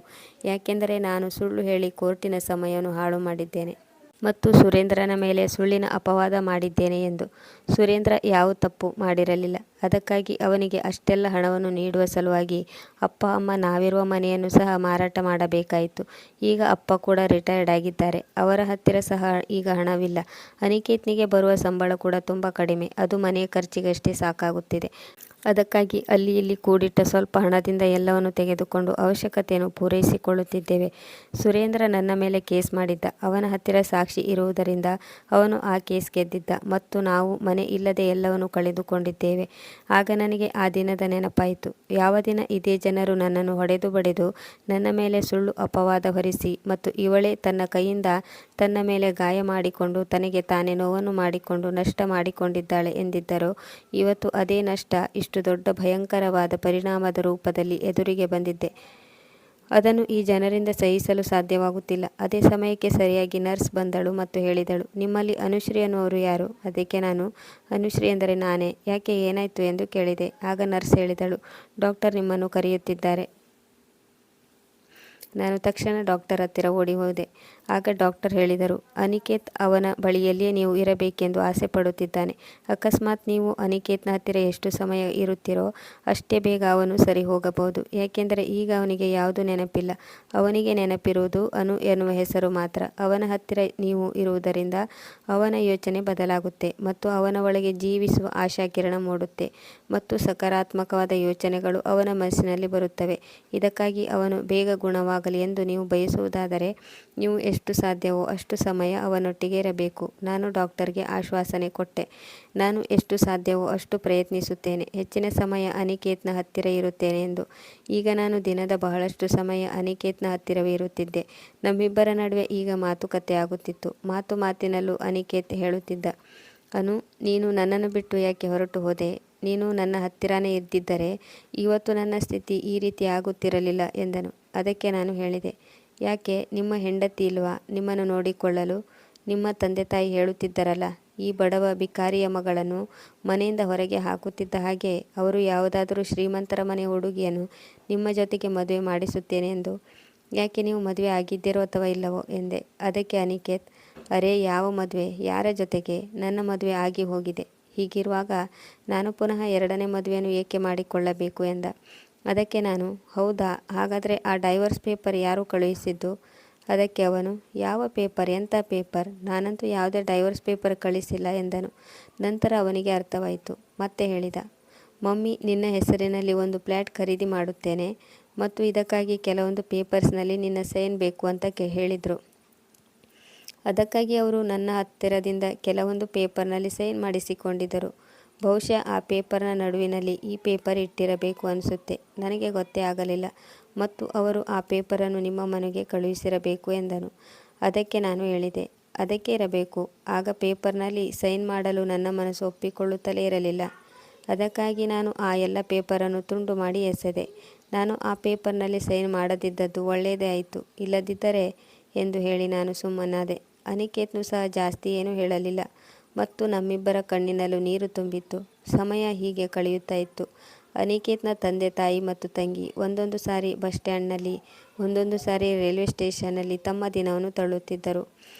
Speaker 1: ಯಾಕೆಂದರೆ ನಾನು ಸುಳ್ಳು ಹೇಳಿ ಕೋರ್ಟಿನ ಸಮಯವನ್ನು ಹಾಳು ಮಾಡಿದ್ದೇನೆ ಮತ್ತು ಸುರೇಂದ್ರನ ಮೇಲೆ ಸುಳ್ಳಿನ ಅಪವಾದ ಮಾಡಿದ್ದೇನೆ ಎಂದು. ಸುರೇಂದ್ರ ಯಾವ ತಪ್ಪು ಮಾಡಿರಲಿಲ್ಲ. ಅದಕ್ಕಾಗಿ ಅವನಿಗೆ ಅಷ್ಟೆಲ್ಲ ಹಣವನ್ನು ನೀಡುವ ಸಲುವಾಗಿ ಅಪ್ಪ ಅಮ್ಮ ನಾವಿರುವ ಮನೆಯನ್ನು ಸಹ ಮಾರಾಟ ಮಾಡಬೇಕಾಯಿತು. ಈಗ ಅಪ್ಪ ಕೂಡ ರಿಟೈರ್ಡ್ ಆಗಿದ್ದಾರೆ. ಅವರ ಹತ್ತಿರ ಸಹ ಈಗ ಹಣವಿಲ್ಲ. ಅನಿಕೇತ್ನಿಗೆ ಬರುವ ಸಂಬಳ ಕೂಡ ತುಂಬ ಕಡಿಮೆ. ಅದು ಮನೆಯ ಖರ್ಚಿಗಷ್ಟೇ ಸಾಕಾಗುತ್ತಿದೆ. ಅದಕ್ಕಾಗಿ ಅಲ್ಲಿ ಇಲ್ಲಿ ಕೂಡಿಟ್ಟ ಸ್ವಲ್ಪ ಹಣದಿಂದ ಎಲ್ಲವನ್ನು ತೆಗೆದುಕೊಂಡು ಅವಶ್ಯಕತೆಯನ್ನು ಪೂರೈಸಿಕೊಳ್ಳುತ್ತಿದ್ದೇವೆ. ಸುರೇಂದ್ರ ನನ್ನ ಮೇಲೆ ಕೇಸ್ ಮಾಡಿದ್ದ. ಅವನ ಹತ್ತಿರ ಸಾಕ್ಷಿ ಇರುವುದರಿಂದ ಅವನು ಆ ಕೇಸ್ ಗೆದ್ದಿದ್ದ ಮತ್ತು ನಾವು ಮನೆ ಇಲ್ಲದೆ ಎಲ್ಲವನ್ನು ಕಳೆದುಕೊಂಡಿದ್ದೇವೆ. ಆಗ ನನಗೆ ಆ ದಿನದ ನೆನಪಾಯಿತು. ಯಾವ ದಿನ ಇದೇ ಜನರು ನನ್ನನ್ನು ಹೊಡೆದು ಬಡಿದು ನನ್ನ ಮೇಲೆ ಸುಳ್ಳು ಅಪವಾದ ಹೊರಿಸಿ ಮತ್ತು ಇವಳೇ ತನ್ನ ಕೈಯಿಂದ ತನ್ನ ಮೇಲೆ ಗಾಯ ಮಾಡಿಕೊಂಡು ತನಗೆ ತಾನೇ ನೋವನ್ನು ಮಾಡಿಕೊಂಡು ನಷ್ಟ ಮಾಡಿಕೊಂಡಿದ್ದಾಳೆ ಎಂದಿದ್ದರೋ, ಇವತ್ತು ಅದೇ ನಷ್ಟ ಇಷ್ಟು ದೊಡ್ಡ ಭಯಂಕರವಾದ ಪರಿಣಾಮದ ರೂಪದಲ್ಲಿ ಎದುರಿಗೆ ಬಂದಿದ್ದೆ. ಅದನ್ನು ಈ ಜನರಿಂದ ಸಹಿಸಲು ಸಾಧ್ಯವಾಗುತ್ತಿಲ್ಲ. ಅದೇ ಸಮಯಕ್ಕೆ ಸರಿಯಾಗಿ ನರ್ಸ್ ಬಂದಳು ಮತ್ತು ಹೇಳಿದಳು, ನಿಮ್ಮಲ್ಲಿ ಅನುಶ್ರೀ ಅನ್ನುವರು ಯಾರು? ಅದಕ್ಕೆ ನಾನು, ಅನುಶ್ರೀ ಎಂದರೆ ನಾನೇ. ಯಾಕೆ, ಏನಾಯಿತು ಎಂದು ಕೇಳಿದೆ. ಆಗ ನರ್ಸ್ ಹೇಳಿದಳು, ಡಾಕ್ಟರ್ ನಿಮ್ಮನ್ನು ಕರೆಯುತ್ತಿದ್ದಾರೆ. ನಾನು ತಕ್ಷಣ ಡಾಕ್ಟರ್ ಹತ್ತಿರ ಓಡಿ ಹೋದೆ. ಆಗ ಡಾಕ್ಟರ್ ಹೇಳಿದರು, ಅನಿಕೇತ್ ಅವನ ಬಳಿಯಲ್ಲಿಯೇ ನೀವು ಇರಬೇಕೆಂದು ಆಸೆ ಪಡುತ್ತಿದ್ದಾನೆ. ಅಕಸ್ಮಾತ್ ನೀವು ಅನಿಕೇತ್ನ ಹತ್ತಿರ ಎಷ್ಟು ಸಮಯ ಇರುತ್ತೀರೋ ಅಷ್ಟೇ ಬೇಗ ಅವನು ಸರಿ ಹೋಗಬಹುದು. ಯಾಕೆಂದರೆ ಈಗ ಅವನಿಗೆ ಯಾವುದೂ ನೆನಪಿಲ್ಲ. ಅವನಿಗೆ ನೆನಪಿರುವುದು ಅನು ಎನ್ನುವ ಹೆಸರು ಮಾತ್ರ. ಅವನ ಹತ್ತಿರ ನೀವು ಇರುವುದರಿಂದ ಅವನ ಯೋಚನೆ ಬದಲಾಗುತ್ತೆ ಮತ್ತು ಅವನ ಒಳಗೆ ಜೀವಿಸುವ ಆಶಾಕಿರಣ ಮೂಡುತ್ತೆ ಮತ್ತು ಸಕಾರಾತ್ಮಕವಾದ ಯೋಚನೆಗಳು ಅವನ ಮನಸ್ಸಿನಲ್ಲಿ ಬರುತ್ತವೆ. ಇದಕ್ಕಾಗಿ ಅವನು ಬೇಗ ಗುಣವಾಗಲಿ ಎಂದು ನೀವು ಬಯಸುವುದಾದರೆ ನೀವು ಎಷ್ಟು ಸಾಧ್ಯವೋ ಅಷ್ಟು ಸಮಯ ಅವನೊಟ್ಟಿಗೆ ಇರಬೇಕು. ನಾನು ಡಾಕ್ಟರ್ಗೆ ಆಶ್ವಾಸನೆ ಕೊಟ್ಟೆ. ನಾನು ಎಷ್ಟು ಸಾಧ್ಯವೋ ಅಷ್ಟು ಪ್ರಯತ್ನಿಸುತ್ತೇನೆ. ಹೆಚ್ಚಿನ ಸಮಯ ಅನಿಕೇತ್ನ ಹತ್ತಿರ ಇರುತ್ತೇನೆ ಎಂದು. ಈಗ ನಾನು ದಿನದ ಬಹಳಷ್ಟು ಸಮಯ ಅನಿಕೇತ್ನ ಹತ್ತಿರವೇ ಇರುತ್ತಿದ್ದೆ. ನಮ್ಮಿಬ್ಬರ ನಡುವೆ ಈಗ ಮಾತುಕತೆ ಆಗುತ್ತಿತ್ತು. ಮಾತಿನಲ್ಲೂ ಅನಿಕೇತ್ ಹೇಳುತ್ತಿದ್ದ, ಅನು, ನೀನು ನನ್ನನ್ನು ಬಿಟ್ಟು ಯಾಕೆ ಹೊರಟು ಹೋದೆ? ನೀನು ನನ್ನ ಹತ್ತಿರನೇ ಇದ್ದಿದ್ದರೆ ಇವತ್ತು ನನ್ನ ಸ್ಥಿತಿ ಈ ರೀತಿ ಆಗುತ್ತಿರಲಿಲ್ಲ ಎಂದನು. ಅದಕ್ಕೆ ನಾನು ಹೇಳಿದೆ, ಯಾಕೆ, ನಿಮ್ಮ ಹೆಂಡತಿ ಇಲ್ವಾ ನಿಮ್ಮನ್ನು ನೋಡಿಕೊಳ್ಳಲು? ನಿಮ್ಮ ತಂದೆ ತಾಯಿ ಹೇಳುತ್ತಿದ್ದರಲ್ಲ, ಈ ಬಡವ ಬಿಕಾರಿಯ ಮಗಳನ್ನು ಮನೆಯಿಂದ ಹೊರಗೆ ಹಾಕುತ್ತಿದ್ದ ಹಾಗೆ ಅವರು ಯಾವುದಾದರೂ ಶ್ರೀಮಂತರ ಮನೆ ಹುಡುಗಿಯನ್ನು ನಿಮ್ಮ ಜೊತೆಗೆ ಮದುವೆ ಮಾಡಿಸುತ್ತೇನೆ ಎಂದು. ಯಾಕೆ, ನೀವು ಮದುವೆ ಆಗಿದ್ದೀರೋ ಅಥವಾ ಇಲ್ಲವೋ ಎಂದೆ. ಅದಕ್ಕೆ ಅನಿಕೇತ್, ಅರೇ, ಯಾವ ಮದುವೆ, ಯಾರ ಜೊತೆಗೆ? ನನ್ನ ಮದುವೆ ಆಗಿ ಹೋಗಿದೆ. ಹೀಗಿರುವಾಗ ನಾನು ಪುನಃ ಎರಡನೇ ಮದುವೆಯನ್ನು ಏಕೆ ಮಾಡಿಕೊಳ್ಳಬೇಕು ಎಂದ. ಅದಕ್ಕೆ ನಾನು, ಹೌದಾ, ಹಾಗಾದರೆ ಆ ಡೈವರ್ಸ್ ಪೇಪರ್ ಯಾರು ಕಳುಹಿಸಿದ್ದು? ಅದಕ್ಕೆ ಅವನು, ಯಾವ ಪೇಪರ್, ಎಂಥ ಪೇಪರ್? ನಾನಂತೂ ಯಾವುದೇ ಡೈವರ್ಸ್ ಪೇಪರ್ ಕಳಿಸಿಲ್ಲ ಎಂದನು. ನಂತರ ಅವನಿಗೆ ಅರ್ಥವಾಯಿತು. ಮತ್ತೆ ಹೇಳಿದ, ಮಮ್ಮಿ ನಿನ್ನ ಹೆಸರಿನಲ್ಲಿ ಒಂದು ಫ್ಲ್ಯಾಟ್ ಖರೀದಿ ಮಾಡುತ್ತೇನೆ ಮತ್ತು ಇದಕ್ಕಾಗಿ ಕೆಲವೊಂದು ಪೇಪರ್ಸ್ನಲ್ಲಿ ನಿನ್ನ ಸೈನ್ ಬೇಕು ಅಂತ ಹೇಳಿದರು. ಅದಕ್ಕಾಗಿ ಅವರು ನನ್ನ ಹತ್ತಿರದಿಂದ ಕೆಲವೊಂದು ಪೇಪರ್ನಲ್ಲಿ ಸೈನ್ ಮಾಡಿಸಿಕೊಂಡಿದ್ದರು. ಬಹುಶಃ ಆ ಪೇಪರ್ನ ನಡುವಿನಲ್ಲಿ ಈ ಪೇಪರ್ ಇಟ್ಟಿರಬೇಕು ಅನಿಸುತ್ತೆ. ನನಗೆ ಗೊತ್ತೇ ಆಗಲಿಲ್ಲ ಮತ್ತು ಅವರು ಆ ಪೇಪರನ್ನು ನಿಮ್ಮ ಮನೆಗೆ ಕಳುಹಿಸಿರಬೇಕು ಎಂದನು. ಅದಕ್ಕೆ ನಾನು ಹೇಳಿದೆ, ಅದಕ್ಕೆ ಇರಬೇಕು. ಆಗ ಪೇಪರ್ನಲ್ಲಿ ಸೈನ್ ಮಾಡಲು ನನ್ನ ಮನಸ್ಸು ಒಪ್ಪಿಕೊಳ್ಳುತ್ತಲೇ ಇರಲಿಲ್ಲ. ಅದಕ್ಕಾಗಿ ನಾನು ಆ ಎಲ್ಲ ಪೇಪರನ್ನು ತುಂಡು ಮಾಡಿ ಎಸೆದೆ. ನಾನು ಆ ಪೇಪರ್ನಲ್ಲಿ ಸೈನ್ ಮಾಡದಿದ್ದದ್ದು ಒಳ್ಳೆಯದೇ ಆಯಿತು. ಇಲ್ಲದಿದ್ದರೆ ಎಂದು ಹೇಳಿ ನಾನು ಸುಮ್ಮನಾದೆ. ಅನಿಕೇತ್ನು ಸಹ ಜಾಸ್ತಿ ಏನೂ ಹೇಳಲಿಲ್ಲ ಮತ್ತು ನಮ್ಮಿಬ್ಬರ ಕಣ್ಣಿನಲ್ಲೂ ನೀರು ತುಂಬಿತ್ತು. ಸಮಯ ಹೀಗೆ ಕಳೆಯುತ್ತಾ ಇತ್ತು. ಅನಿಕೇತ್ನ ತಂದೆ ತಾಯಿ ಮತ್ತು ತಂಗಿ ಒಂದೊಂದು ಸಾರಿ ಬಸ್ ಸ್ಟ್ಯಾಂಡ್ನಲ್ಲಿ, ಒಂದೊಂದು ಸಾರಿ ರೈಲ್ವೆ ಸ್ಟೇಷನ್ನಲ್ಲಿ ತಮ್ಮ ದಿನವನ್ನು ತಳ್ಳುತ್ತಿದ್ದರು.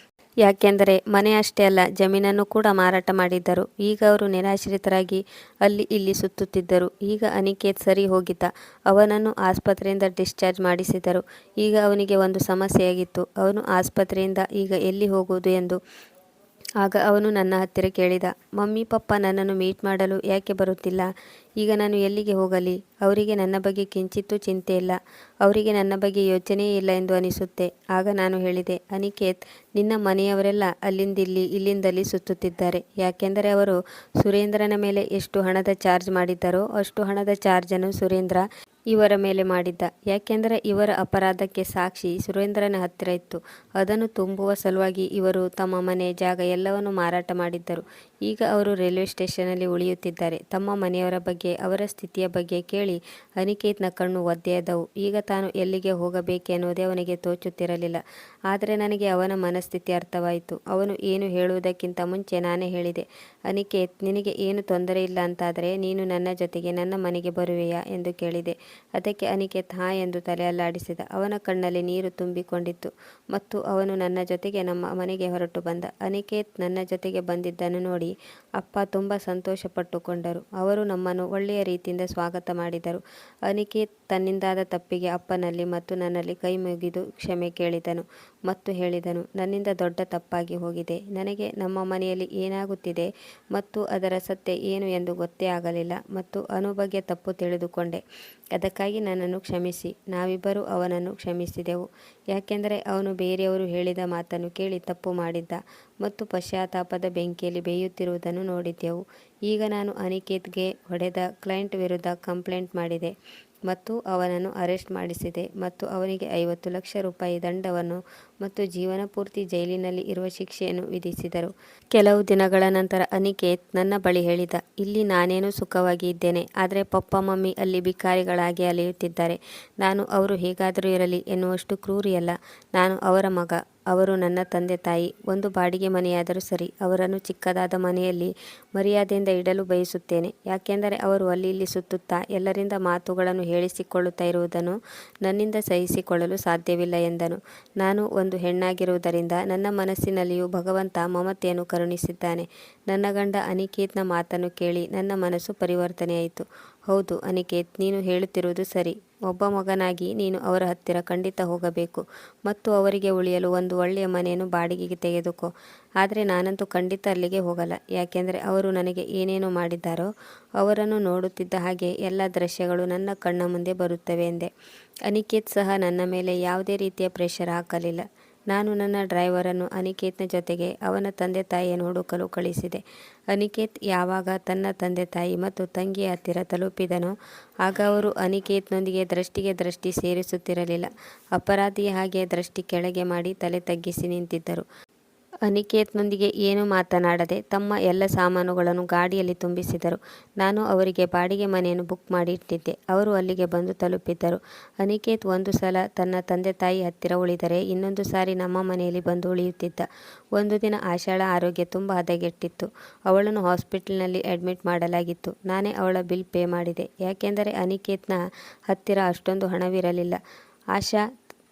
Speaker 1: ಯಾಕೆಂದರೆ ಮನೆ ಅಷ್ಟೇ ಅಲ್ಲ, ಜಮೀನನ್ನು ಕೂಡ ಮಾರಾಟ ಮಾಡಿದ್ದರು. ಈಗ ಅವರು ನಿರಾಶ್ರಿತರಾಗಿ ಅಲ್ಲಿ ಇಲ್ಲಿ ಸುತ್ತುತ್ತಿದ್ದರು. ಈಗ ಅನಿಕೇತ್ ಸರಿ ಹೋಗಿದ್ದ. ಅವನನ್ನು ಆಸ್ಪತ್ರೆಯಿಂದ ಡಿಸ್ಚಾರ್ಜ್ ಮಾಡಿಸಿದರು. ಈಗ ಅವನಿಗೆ ಒಂದು ಸಮಸ್ಯೆಯಾಗಿತ್ತು. ಅವನು ಆಸ್ಪತ್ರೆಯಿಂದ ಈಗ ಎಲ್ಲಿ ಹೋಗುವುದು ಎಂದು ಆಗ ಅವನು ನನ್ನ ಹತ್ತಿರ ಕೇಳಿದ, ಮಮ್ಮಿ ಪಪ್ಪ ನನ್ನನ್ನು ಮೀಟ್ ಮಾಡಲು ಯಾಕೆ ಬರುತ್ತಿಲ್ಲ? ಈಗ ನಾನು ಎಲ್ಲಿಗೆ ಹೋಗಲಿ? ಅವರಿಗೆ ನನ್ನ ಬಗ್ಗೆ ಕಿಂಚಿತ್ತೂ ಚಿಂತೆ ಇಲ್ಲ. ಅವರಿಗೆ ನನ್ನ ಬಗ್ಗೆ ಯೋಚನೆಯೇ ಇಲ್ಲ ಎಂದು ಅನಿಸುತ್ತೆ. ಆಗ ನಾನು ಹೇಳಿದೆ, ಅನಿಕೇತ್, ನಿನ್ನ ಮನೆಯವರೆಲ್ಲ ಅಲ್ಲಿಂದಿಲ್ಲಿ ಇಲ್ಲಿಂದಲ್ಲಿ ಸುತ್ತುತ್ತಿದ್ದಾರೆ. ಯಾಕೆಂದರೆ ಅವರು ಸುರೇಂದ್ರನ ಮೇಲೆ ಎಷ್ಟು ಹಣದ ಚಾರ್ಜ್ ಮಾಡಿದ್ದರೋ ಅಷ್ಟು ಹಣದ ಚಾರ್ಜನ್ನು ಸುರೇಂದ್ರ ಇವರ ಮೇಲೆ ಮಾಡಿದ್ದ. ಯಾಕೆಂದರೆ ಇವರ ಅಪರಾಧಕ್ಕೆ ಸಾಕ್ಷಿ ಸುರೇಂದ್ರನ ಹತ್ತಿರ ಇತ್ತು. ಅದನ್ನು ತುಂಬುವ ಸಲುವಾಗಿ ಇವರು ತಮ್ಮ ಮನೆ, ಜಾಗ ಎಲ್ಲವನ್ನು ಮಾರಾಟ ಮಾಡಿದ್ದರು. ಈಗ ಅವರು ರೈಲ್ವೆ ಸ್ಟೇಷನ್ನಲ್ಲಿ ಉಳಿಯುತ್ತಿದ್ದಾರೆ. ತಮ್ಮ ಮನೆಯವರ ಬಗ್ಗೆ, ಅವರ ಸ್ಥಿತಿಯ ಬಗ್ಗೆ ಕೇಳಿ ಅನಿಕೇತ್ನ ಕಣ್ಣು ಒದ್ದೆಯಾದವು. ಈಗ ತಾನು ಎಲ್ಲಿಗೆ ಹೋಗಬೇಕೆನ್ನುವುದೇ ಅವನಿಗೆ ತೋಚುತ್ತಿರಲಿಲ್ಲ. ಆದರೆ ನನಗೆ ಅವನ ಮನಸ್ಥಿತಿ ಅರ್ಥವಾಯಿತು. ಅವನು ಏನು ಹೇಳುವುದಕ್ಕಿಂತ ಮುಂಚೆ ನಾನೇ ಹೇಳಿದೆ, ಅನಿಕೇತ್, ನಿನಗೆ ಏನು ತೊಂದರೆ ಇಲ್ಲ ಅಂತಾದರೆ ನೀನು ನನ್ನ ಜೊತೆಗೆ ನನ್ನ ಮನೆಗೆ ಬರುವೆಯಾ ಎಂದು ಕೇಳಿದೆ. ಅದಕ್ಕೆ ಅನಿಕೇತ್ ಹಾ ಎಂದು ತಲೆ ಅಲ್ಲಾಡಿಸಿದ. ಅವನ ಕಣ್ಣಲ್ಲಿ ನೀರು ತುಂಬಿಕೊಂಡಿತ್ತು ಮತ್ತು ಅವನು ನನ್ನ ಜೊತೆಗೆ ನಮ್ಮ ಮನೆಗೆ ಹೊರಟು ಬಂದ. ಅನಿಕೇತ್ ನನ್ನ ಜೊತೆಗೆ ಬಂದಿದ್ದನ್ನು ನೋಡಿ ಅಪ್ಪ ತುಂಬ ಸಂತೋಷಪಟ್ಟುಕೊಂಡರು. ಅವರು ನಮ್ಮನ್ನು ಒಳ್ಳೆಯ ರೀತಿಯಿಂದ ಸ್ವಾಗತ ಮಾಡಿದರು. ಅನಿಕೇತ್ ತನ್ನಿಂದಾದ ತಪ್ಪಿಗೆ ಅಪ್ಪನಲ್ಲಿ ಮತ್ತು ನನ್ನಲ್ಲಿ ಕೈ ಮುಗಿದು ಕ್ಷಮೆ ಕೇಳಿದನು ಮತ್ತು ಹೇಳಿದನು, ನನ್ನಿಂದ ದೊಡ್ಡ ತಪ್ಪಾಗಿ ಹೋಗಿದೆ. ನನಗೆ ನಮ್ಮ ಮನೆಯಲ್ಲಿ ಏನಾಗುತ್ತಿದೆ ಮತ್ತು ಅದರ ಸತ್ಯ ಏನು ಎಂದು ಗೊತ್ತೇ ಆಗಲಿಲ್ಲ ಮತ್ತು ಅನು ಬಗ್ಗೆ ತಪ್ಪು ತಿಳಿದುಕೊಂಡೆ. ಅದಕ್ಕಾಗಿ ನನ್ನನ್ನು ಕ್ಷಮಿಸಿ. ನಾವಿಬ್ಬರೂ ಅವನನ್ನು ಕ್ಷಮಿಸಿದೆವು. ಯಾಕೆಂದರೆ ಅವನು ಬೇರೆಯವರು ಹೇಳಿದ ಮಾತನ್ನು ಕೇಳಿ ತಪ್ಪು ಮಾಡಿದ್ದ ಮತ್ತು ಪಶ್ಚಾತ್ತಾಪದ ಬೆಂಕಿಯಲ್ಲಿ ಬೇಯುತ್ತಿರುವುದನ್ನು ನೋಡಿದ್ದೆವು. ಈಗ ನಾನು ಅನಿಕೇತ್ಗೆ ಹೊಡೆದ ಕ್ಲೈಂಟ್ ವಿರುದ್ಧ ಕಂಪ್ಲೇಂಟ್ ಮಾಡಿದೆ ಮತ್ತು ಅವನನ್ನು ಅರೆಸ್ಟ್ ಮಾಡಿಸಿದೆ ಮತ್ತು ಅವನಿಗೆ 50 ಲಕ್ಷ ರೂಪಾಯಿ ದಂಡವನ್ನು ಮತ್ತು ಜೀವನ ಪೂರ್ತಿ ಜೈಲಿನಲ್ಲಿ ಇರುವ ಶಿಕ್ಷೆಯನ್ನು ವಿಧಿಸಿದರು. ಕೆಲವು ದಿನಗಳ ನಂತರ ಅನಿಕೇತ್ ನನ್ನ ಬಳಿ ಹೇಳಿದ, ಇಲ್ಲಿ ನಾನೇನು ಸುಖವಾಗಿ ಇದ್ದೇನೆ, ಆದರೆ ಪಪ್ಪ ಮಮ್ಮಿ ಅಲ್ಲಿ ಭಿಕಾರಿಗಳಾಗಿ ಅಲೆಯುತ್ತಿದ್ದಾರೆ. ನಾನು ಅವರು ಹೇಗಾದರೂ ಇರಲಿ ಎನ್ನುವಷ್ಟು ಕ್ರೂರಿಯಲ್ಲ. ನಾನು ಅವರ ಮಗ. ಅವರು ನನ್ನ ತಂದೆ ತಾಯಿ. ಒಂದು ಬಾಡಿಗೆ ಮನೆಯಾದರೂ ಸರಿ, ಅವರನ್ನು ಚಿಕ್ಕದಾದ ಮನೆಯಲ್ಲಿ ಮರ್ಯಾದೆಯಿಂದ ಇಡಲು ಬಯಸುತ್ತೇನೆ. ಯಾಕೆಂದರೆ ಅವರು ಅಲ್ಲಿ ಇಲ್ಲಿ ಸುತ್ತುತ್ತಾ ಎಲ್ಲರಿಂದ ಮಾತುಗಳನ್ನು ಹೇಳಿಸಿಕೊಳ್ಳುತ್ತಾ ಇರುವುದನ್ನು ನನ್ನಿಂದ ಸಹಿಸಿಕೊಳ್ಳಲು ಸಾಧ್ಯವಿಲ್ಲ ಎಂದನು. ನಾನು ಒಂದು ಹೆಣ್ಣಾಗಿರುವುದರಿಂದ ನನ್ನ ಮನಸ್ಸಿನಲ್ಲಿಯೂ ಭಗವಂತ ಮಮತೆಯನ್ನು ಕರುಣಿಸಿದ್ದಾನೆ. ನನ್ನ ಗಂಡ ಅನಿಕೇತ್ನ ಮಾತನ್ನು ಕೇಳಿ ನನ್ನ ಮನಸ್ಸು ಪರಿವರ್ತನೆಯಾಯಿತು. ಹೌದು ಅನಿಕೇತ್, ನೀನು ಹೇಳುತ್ತಿರುವುದು ಸರಿ. ಒಬ್ಬ ಮಗನಾಗಿ ನೀನು ಅವರ ಹತ್ತಿರ ಖಂಡಿತ ಹೋಗಬೇಕು ಮತ್ತು ಅವರಿಗೆ ಉಳಿಯಲು ಒಂದು ಒಳ್ಳೆಯ ಮನೆಯನ್ನು ಬಾಡಿಗೆಗೆ ತೆಗೆದುಕೋ. ಆದರೆ ನಾನಂತೂ ಖಂಡಿತ ಅಲ್ಲಿಗೆ ಹೋಗಲ್ಲ. ಯಾಕೆಂದರೆ ಅವರು ನನಗೆ ಏನೇನು ಮಾಡಿದ್ದಾರೋ ಅವರನ್ನು ನೋಡುತ್ತಿದ್ದ ಹಾಗೆ ಎಲ್ಲ ದೃಶ್ಯಗಳು ನನ್ನ ಕಣ್ಣ ಮುಂದೆ ಬರುತ್ತವೆ ಎಂದೆ. ಅನಿಕೇತ್ ಸಹ ನನ್ನ ಮೇಲೆ ಯಾವುದೇ ರೀತಿಯ ಪ್ರೆಷರ್ ಹಾಕಲಿಲ್ಲ. ನಾನು ನನ್ನ ಡ್ರೈವರನ್ನು ಅನಿಕೇತ್ನ ಜೊತೆಗೆ ಅವನ ತಂದೆ ತಾಯಿಯನ್ನು ಹುಡುಕಲು ಕಳಿಸಿದೆ. ಅನಿಕೇತ್ ಯಾವಾಗ ತನ್ನ ತಂದೆ ತಾಯಿ ಮತ್ತು ತಂಗಿಯ ಹತ್ತಿರ ತಲುಪಿದನೋ ಆಗ ಅವರು ಅನಿಕೇತ್ನೊಂದಿಗೆ ದೃಷ್ಟಿಗೆ ದೃಷ್ಟಿ ಸೇರಿಸುತ್ತಿರಲಿಲ್ಲ. ಅಪರಾಧಿಯ ಹಾಗೆ ದೃಷ್ಟಿ ಕೆಳಗೆ ಮಾಡಿ ತಲೆ ತಗ್ಗಿಸಿ ನಿಂತಿದ್ದರು. ಅನಿಕೇತ್ನೊಂದಿಗೆ ಏನೂ ಮಾತನಾಡದೆ ತಮ್ಮ ಎಲ್ಲ ಸಾಮಾನುಗಳನ್ನು ಗಾಡಿಯಲ್ಲಿ ತುಂಬಿಸಿದರು. ನಾನು ಅವರಿಗೆ ಬಾಡಿಗೆ ಮನೆಯನ್ನು ಬುಕ್ ಮಾಡಿ ಇಟ್ಟಿದ್ದೆ. ಅವರು ಅಲ್ಲಿಗೆ ಬಂದು ತಲುಪಿದ್ದರು. ಅನಿಕೇತ್ ಒಂದು ಸಲ ತನ್ನ ತಂದೆ ತಾಯಿ ಹತ್ತಿರ ಉಳಿದರೆ ಇನ್ನೊಂದು ಸಾರಿ ನಮ್ಮ ಮನೆಯಲ್ಲಿ ಬಂದು ಉಳಿಯುತ್ತಿದ್ದ. ಒಂದು ದಿನ ಆಶಾಳ ಆರೋಗ್ಯ ತುಂಬ ಹದಗೆಟ್ಟಿತ್ತು. ಅವಳನ್ನು ಹಾಸ್ಪಿಟಲ್ನಲ್ಲಿ ಅಡ್ಮಿಟ್ ಮಾಡಲಾಗಿತ್ತು. ನಾನೇ ಅವಳ ಬಿಲ್ ಪೇ ಮಾಡಿದೆ. ಯಾಕೆಂದರೆ ಅನಿಕೇತ್ನ ಹತ್ತಿರ ಅಷ್ಟೊಂದು ಹಣವಿರಲಿಲ್ಲ. ಆಶಾ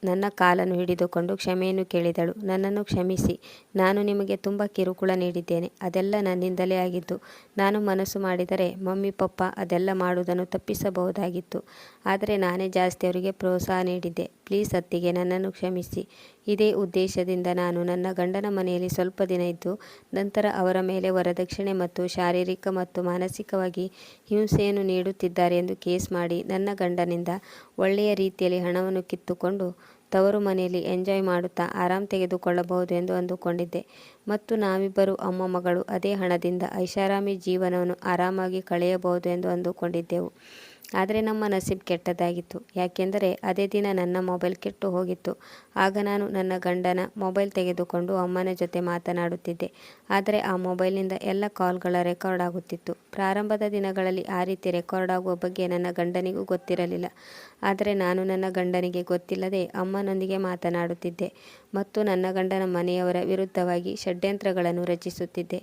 Speaker 1: ನನ್ನ ಕಾಲನ್ನು ಹಿಡಿದುಕೊಂಡು ಕ್ಷಮೆಯನ್ನು ಕೇಳಿದಳು. ನನ್ನನ್ನು ಕ್ಷಮಿಸಿ. ನಾನು ನಿಮಗೆ ತುಂಬ ಕಿರುಕುಳ ನೀಡಿದ್ದೇನೆ. ಅದೆಲ್ಲ ನನ್ನಿಂದಲೇ ಆಗಿದ್ದು. ನಾನು ಮನಸ್ಸು ಮಾಡಿದರೆ ಮಮ್ಮಿ ಪಪ್ಪ ಅದೆಲ್ಲ ಮಾಡುವುದನ್ನು ತಪ್ಪಿಸಬಹುದಾಗಿತ್ತು. ಆದರೆ ನಾನೇ ಜಾಸ್ತಿ ಅವರಿಗೆ ಪ್ರೋತ್ಸಾಹ ನೀಡಿದ್ದೆ. ಪ್ಲೀಸ್ ಅತ್ತಿಗೆ, ನನ್ನನ್ನು ಕ್ಷಮಿಸಿ. ಇದೇ ಉದ್ದೇಶದಿಂದ ನಾನು ನನ್ನ ಗಂಡನ ಮನೆಯಲ್ಲಿ ಸ್ವಲ್ಪ ದಿನ ಇದ್ದು ನಂತರ ಅವರ ಮೇಲೆ ವರದಕ್ಷಿಣೆ ಮತ್ತು ಶಾರೀರಿಕ ಮತ್ತು ಮಾನಸಿಕವಾಗಿ ಹಿಂಸೆಯನ್ನು ನೀಡುತ್ತಿದ್ದಾರೆ ಎಂದು ಕೇಸ್ ಮಾಡಿ ನನ್ನ ಗಂಡನಿಂದ ಒಳ್ಳೆಯ ರೀತಿಯಲ್ಲಿ ಹಣವನ್ನು ಕಿತ್ತುಕೊಂಡು ತವರು ಮನೆಯಲ್ಲಿ ಎಂಜಾಯ್ ಮಾಡುತ್ತಾ ಆರಾಮ್ ತೆಗೆದುಕೊಳ್ಳಬಹುದು ಎಂದು ಅಂದುಕೊಂಡಿದ್ದೆ ಮತ್ತು ನಾವಿಬ್ಬರು ಅಮ್ಮ ಮಗಳು ಅದೇ ಹಣದಿಂದ ಐಷಾರಾಮಿ ಜೀವನವನ್ನು ಆರಾಮಾಗಿ ಕಳೆಯಬಹುದು ಎಂದು ಅಂದುಕೊಂಡಿದ್ದೆವು. ಆದರೆ ನಮ್ಮ ನಸೀಬ್ ಕೆಟ್ಟದಾಗಿತ್ತು. ಯಾಕೆಂದರೆ ಅದೇ ದಿನ ನನ್ನ ಮೊಬೈಲ್ ಕೆಟ್ಟು ಹೋಗಿತ್ತು. ಆಗ ನಾನು ನನ್ನ ಗಂಡನ ಮೊಬೈಲ್ ತೆಗೆದುಕೊಂಡು ಅಮ್ಮನ ಜೊತೆ ಮಾತನಾಡುತ್ತಿದ್ದೆ. ಆದರೆ ಆ ಮೊಬೈಲ್ನಿಂದ ಎಲ್ಲ ಕಾಲ್ಗಳ ರೆಕಾರ್ಡ್ ಆಗುತ್ತಿತ್ತು. ಪ್ರಾರಂಭದ ದಿನಗಳಲ್ಲಿ ಆ ರೀತಿ ರೆಕಾರ್ಡ್ ಆಗುವ ಬಗ್ಗೆ ನನ್ನ ಗಂಡನಿಗೂ ಗೊತ್ತಿರಲಿಲ್ಲ. ಆದರೆ ನಾನು ನನ್ನ ಗಂಡನಿಗೆ ಗೊತ್ತಿಲ್ಲದೆ ಅಮ್ಮನೊಂದಿಗೆ ಮಾತನಾಡುತ್ತಿದ್ದೆ ಮತ್ತು ನನ್ನ ಗಂಡನ ಮನೆಯವರ ವಿರುದ್ಧವಾಗಿ ಷಡ್ಯಂತ್ರಗಳನ್ನು ರಚಿಸುತ್ತಿದ್ದೆ.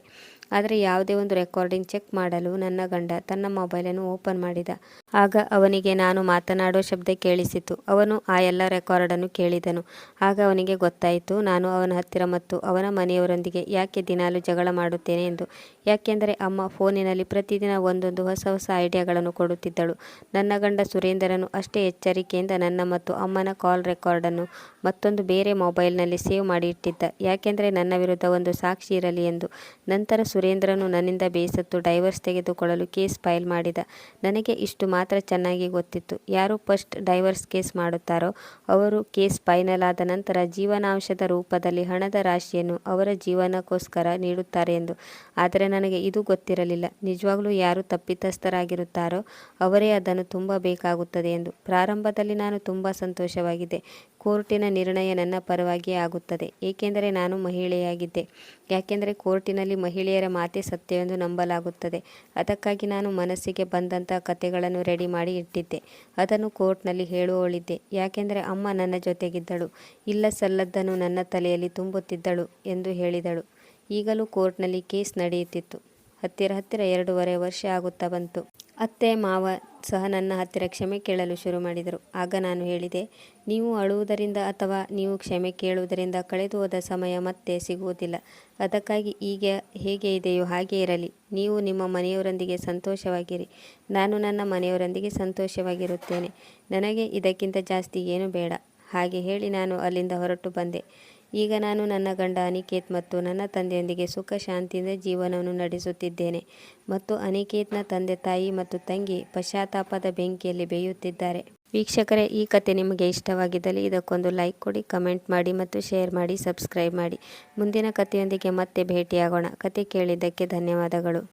Speaker 1: ಆದರೆ ಯಾವುದೇ ಒಂದು ರೆಕಾರ್ಡಿಂಗ್ ಚೆಕ್ ಮಾಡಲು ನನ್ನ ಗಂಡ ತನ್ನ ಮೊಬೈಲನ್ನು ಓಪನ್ ಮಾಡಿದ. ಆಗ ಅವನಿಗೆ ನಾನು ಮಾತನಾಡುವ ಶಬ್ದ ಕೇಳಿಸಿತು. ಅವನು ಆ ಎಲ್ಲ ರೆಕಾರ್ಡನ್ನು ಕೇಳಿದನು. ಆಗ ಅವನಿಗೆ ಗೊತ್ತಾಯಿತು ನಾನು ಅವನ ಹತ್ತಿರ ಮತ್ತು ಅವನ ಮನೆಯವರೊಂದಿಗೆ ಯಾಕೆ ದಿನಾಲೂ ಜಗಳ ಮಾಡುತ್ತೇನೆ ಎಂದು. ಯಾಕೆಂದರೆ ಅಮ್ಮ ಫೋನಿನಲ್ಲಿ ಪ್ರತಿದಿನ ಒಂದೊಂದು ಹೊಸ ಹೊಸ ಐಡಿಯಾಗಳನ್ನು ಕೊಡುತ್ತಿದ್ದಳು. ನನ್ನ ಗಂಡ ಸುರೇಂದ್ರನು ಅಷ್ಟೇ ಎಚ್ಚರಿಕೆಯಿಂದ ನನ್ನ ಮತ್ತು ಅಮ್ಮನ ಕಾಲ್ ರೆಕಾರ್ಡನ್ನು ಮತ್ತೊಂದು ಬೇರೆ ಮೊಬೈಲ್ನಲ್ಲಿ ಸೇವ್ ಮಾಡಿ ಇಟ್ಟಿದ್ದ. ಯಾಕೆಂದರೆ ನನ್ನ ವಿರುದ್ಧ ಒಂದು ಸಾಕ್ಷಿ ಇರಲಿ ಎಂದು. ನಂತರ ಸುರೇಂದ್ರನು ನನ್ನಿಂದ ಬೇಸತ್ತು ಡೈವರ್ಸ್ ತೆಗೆದುಕೊಳ್ಳಲು ಕೇಸ್ ಫೈಲ್ ಮಾಡಿದ. ನನಗೆ ಇಷ್ಟು ಮಾತ್ರ ಚೆನ್ನಾಗಿ ಗೊತ್ತಿತ್ತು, ಯಾರು ಫಸ್ಟ್ ಡೈವರ್ಸ್ ಕೇಸ್ ಮಾಡುತ್ತಾರೋ ಅವರು ಕೇಸ್ ಫೈನಲ್ ಆದ ನಂತರ ಜೀವನಾಂಶದ ರೂಪದಲ್ಲಿ ಹಣದ ರಾಶಿಯನ್ನು ಅವರ ಜೀವನಕ್ಕೋಸ್ಕರ ನೀಡುತ್ತಾರೆ ಎಂದು. ಆದರೆ ನನಗೆ ಇದು ಗೊತ್ತಿರಲಿಲ್ಲ, ನಿಜವಾಗ್ಲೂ ಯಾರು ತಪ್ಪಿತಸ್ಥರಾಗಿರುತ್ತಾರೋ ಅವರೇ ಅದನ್ನು ತುಂಬಬೇಕಾಗುತ್ತದೆ ಎಂದು. ಪ್ರಾರಂಭದಲ್ಲಿ ನಾನು ತುಂಬ ಸಂತೋಷವಾಗಿದ್ದೆ. ಕೋರ್ಟಿನ ನಿರ್ಣಯ ನನ್ನ ಪರವಾಗಿಯೇ ಆಗುತ್ತದೆ, ಏಕೆಂದರೆ ನಾನು ಮಹಿಳೆಯಾಗಿದ್ದೆ. ಯಾಕೆಂದರೆ ಕೋರ್ಟಿನಲ್ಲಿ ಮಹಿಳೆಯರ ಮಾತೇ ಸತ್ಯವೆಂದು ನಂಬಲಾಗುತ್ತದೆ. ಅದಕ್ಕಾಗಿ ನಾನು ಮನಸ್ಸಿಗೆ ಬಂದಂಥ ಕಥೆಗಳನ್ನು ರೆಡಿ ಮಾಡಿ ಇಟ್ಟಿದ್ದೆ. ಅದನ್ನು ಕೋರ್ಟ್ನಲ್ಲಿ ಹೇಳುವವಳಿದ್ದೆ. ಯಾಕೆಂದರೆ ಅಮ್ಮ ನನ್ನ ಜೊತೆಗಿದ್ದಳು, ಇಲ್ಲ ಸಲ್ಲದ್ದನ್ನು ನನ್ನ ತಲೆಯಲ್ಲಿ ತುಂಬುತ್ತಿದ್ದಳು ಎಂದು ಹೇಳಿದಳು. ಈಗಲೂ ಕೋರ್ಟ್ನಲ್ಲಿ ಕೇಸ್ ನಡೆಯುತ್ತಿತ್ತು. ಹತ್ತಿರ 2.5 ವರ್ಷ ಆಗುತ್ತಾ ಬಂತು. ಅತ್ತೆ ಮಾವ ಸಹ ನನ್ನ ಹತ್ತಿರ ಕ್ಷಮೆ ಕೇಳಲು ಶುರು ಮಾಡಿದರು. ಆಗ ನಾನು ಹೇಳಿದೆ, ನೀವು ಅಳುವುದರಿಂದ ಅಥವಾ ನೀವು ಕ್ಷಮೆ ಕೇಳುವುದರಿಂದ ಕಳೆದು ಹೋದ ಸಮಯ ಮತ್ತೆ ಸಿಗುವುದಿಲ್ಲ. ಅದಕ್ಕಾಗಿ ಈಗ ಹೇಗೆ ಇದೆಯೋ ಹಾಗೆ ಇರಲಿ. ನೀವು ನಿಮ್ಮ ಮನೆಯವರೊಂದಿಗೆ ಸಂತೋಷವಾಗಿರಿ, ನಾನು ನನ್ನ ಮನೆಯವರೊಂದಿಗೆ ಸಂತೋಷವಾಗಿರುತ್ತೇನೆ. ನನಗೆ ಇದಕ್ಕಿಂತ ಜಾಸ್ತಿ ಏನು ಬೇಡ. ಹಾಗೆ ಹೇಳಿ ನಾನು ಅಲ್ಲಿಂದ ಹೊರಟು ಬಂದೆ. ಈಗ ನಾನು ನನ್ನ ಗಂಡ ಅನಿಕೇತ್ ಮತ್ತು ನನ್ನ ತಂದೆಯೊಂದಿಗೆ ಸುಖ ಶಾಂತಿಯಿಂದ ಜೀವನವನ್ನು ನಡೆಸುತ್ತಿದ್ದೇನೆ ಮತ್ತು ಅನಿಕೇತ್ನ ತಂದೆ ತಾಯಿ ಮತ್ತು ತಂಗಿ ಪಶ್ಚಾತ್ತಾಪದ ಬೆಂಕಿಯಲ್ಲಿ ಬೇಯುತ್ತಿದ್ದಾರೆ. ವೀಕ್ಷಕರೇ, ಈ ಕತೆ ನಿಮಗೆ ಇಷ್ಟವಾಗಿದ್ದಲ್ಲಿ ಇದಕ್ಕೊಂದು ಲೈಕ್ ಕೊಡಿ, ಕಮೆಂಟ್ ಮಾಡಿ ಮತ್ತು ಶೇರ್ ಮಾಡಿ, ಸಬ್ಸ್ಕ್ರೈಬ್ ಮಾಡಿ. ಮುಂದಿನ ಕಥೆಯೊಂದಿಗೆ ಮತ್ತೆ ಭೇಟಿಯಾಗೋಣ. ಕತೆ ಕೇಳಿದ್ದಕ್ಕೆ ಧನ್ಯವಾದಗಳು.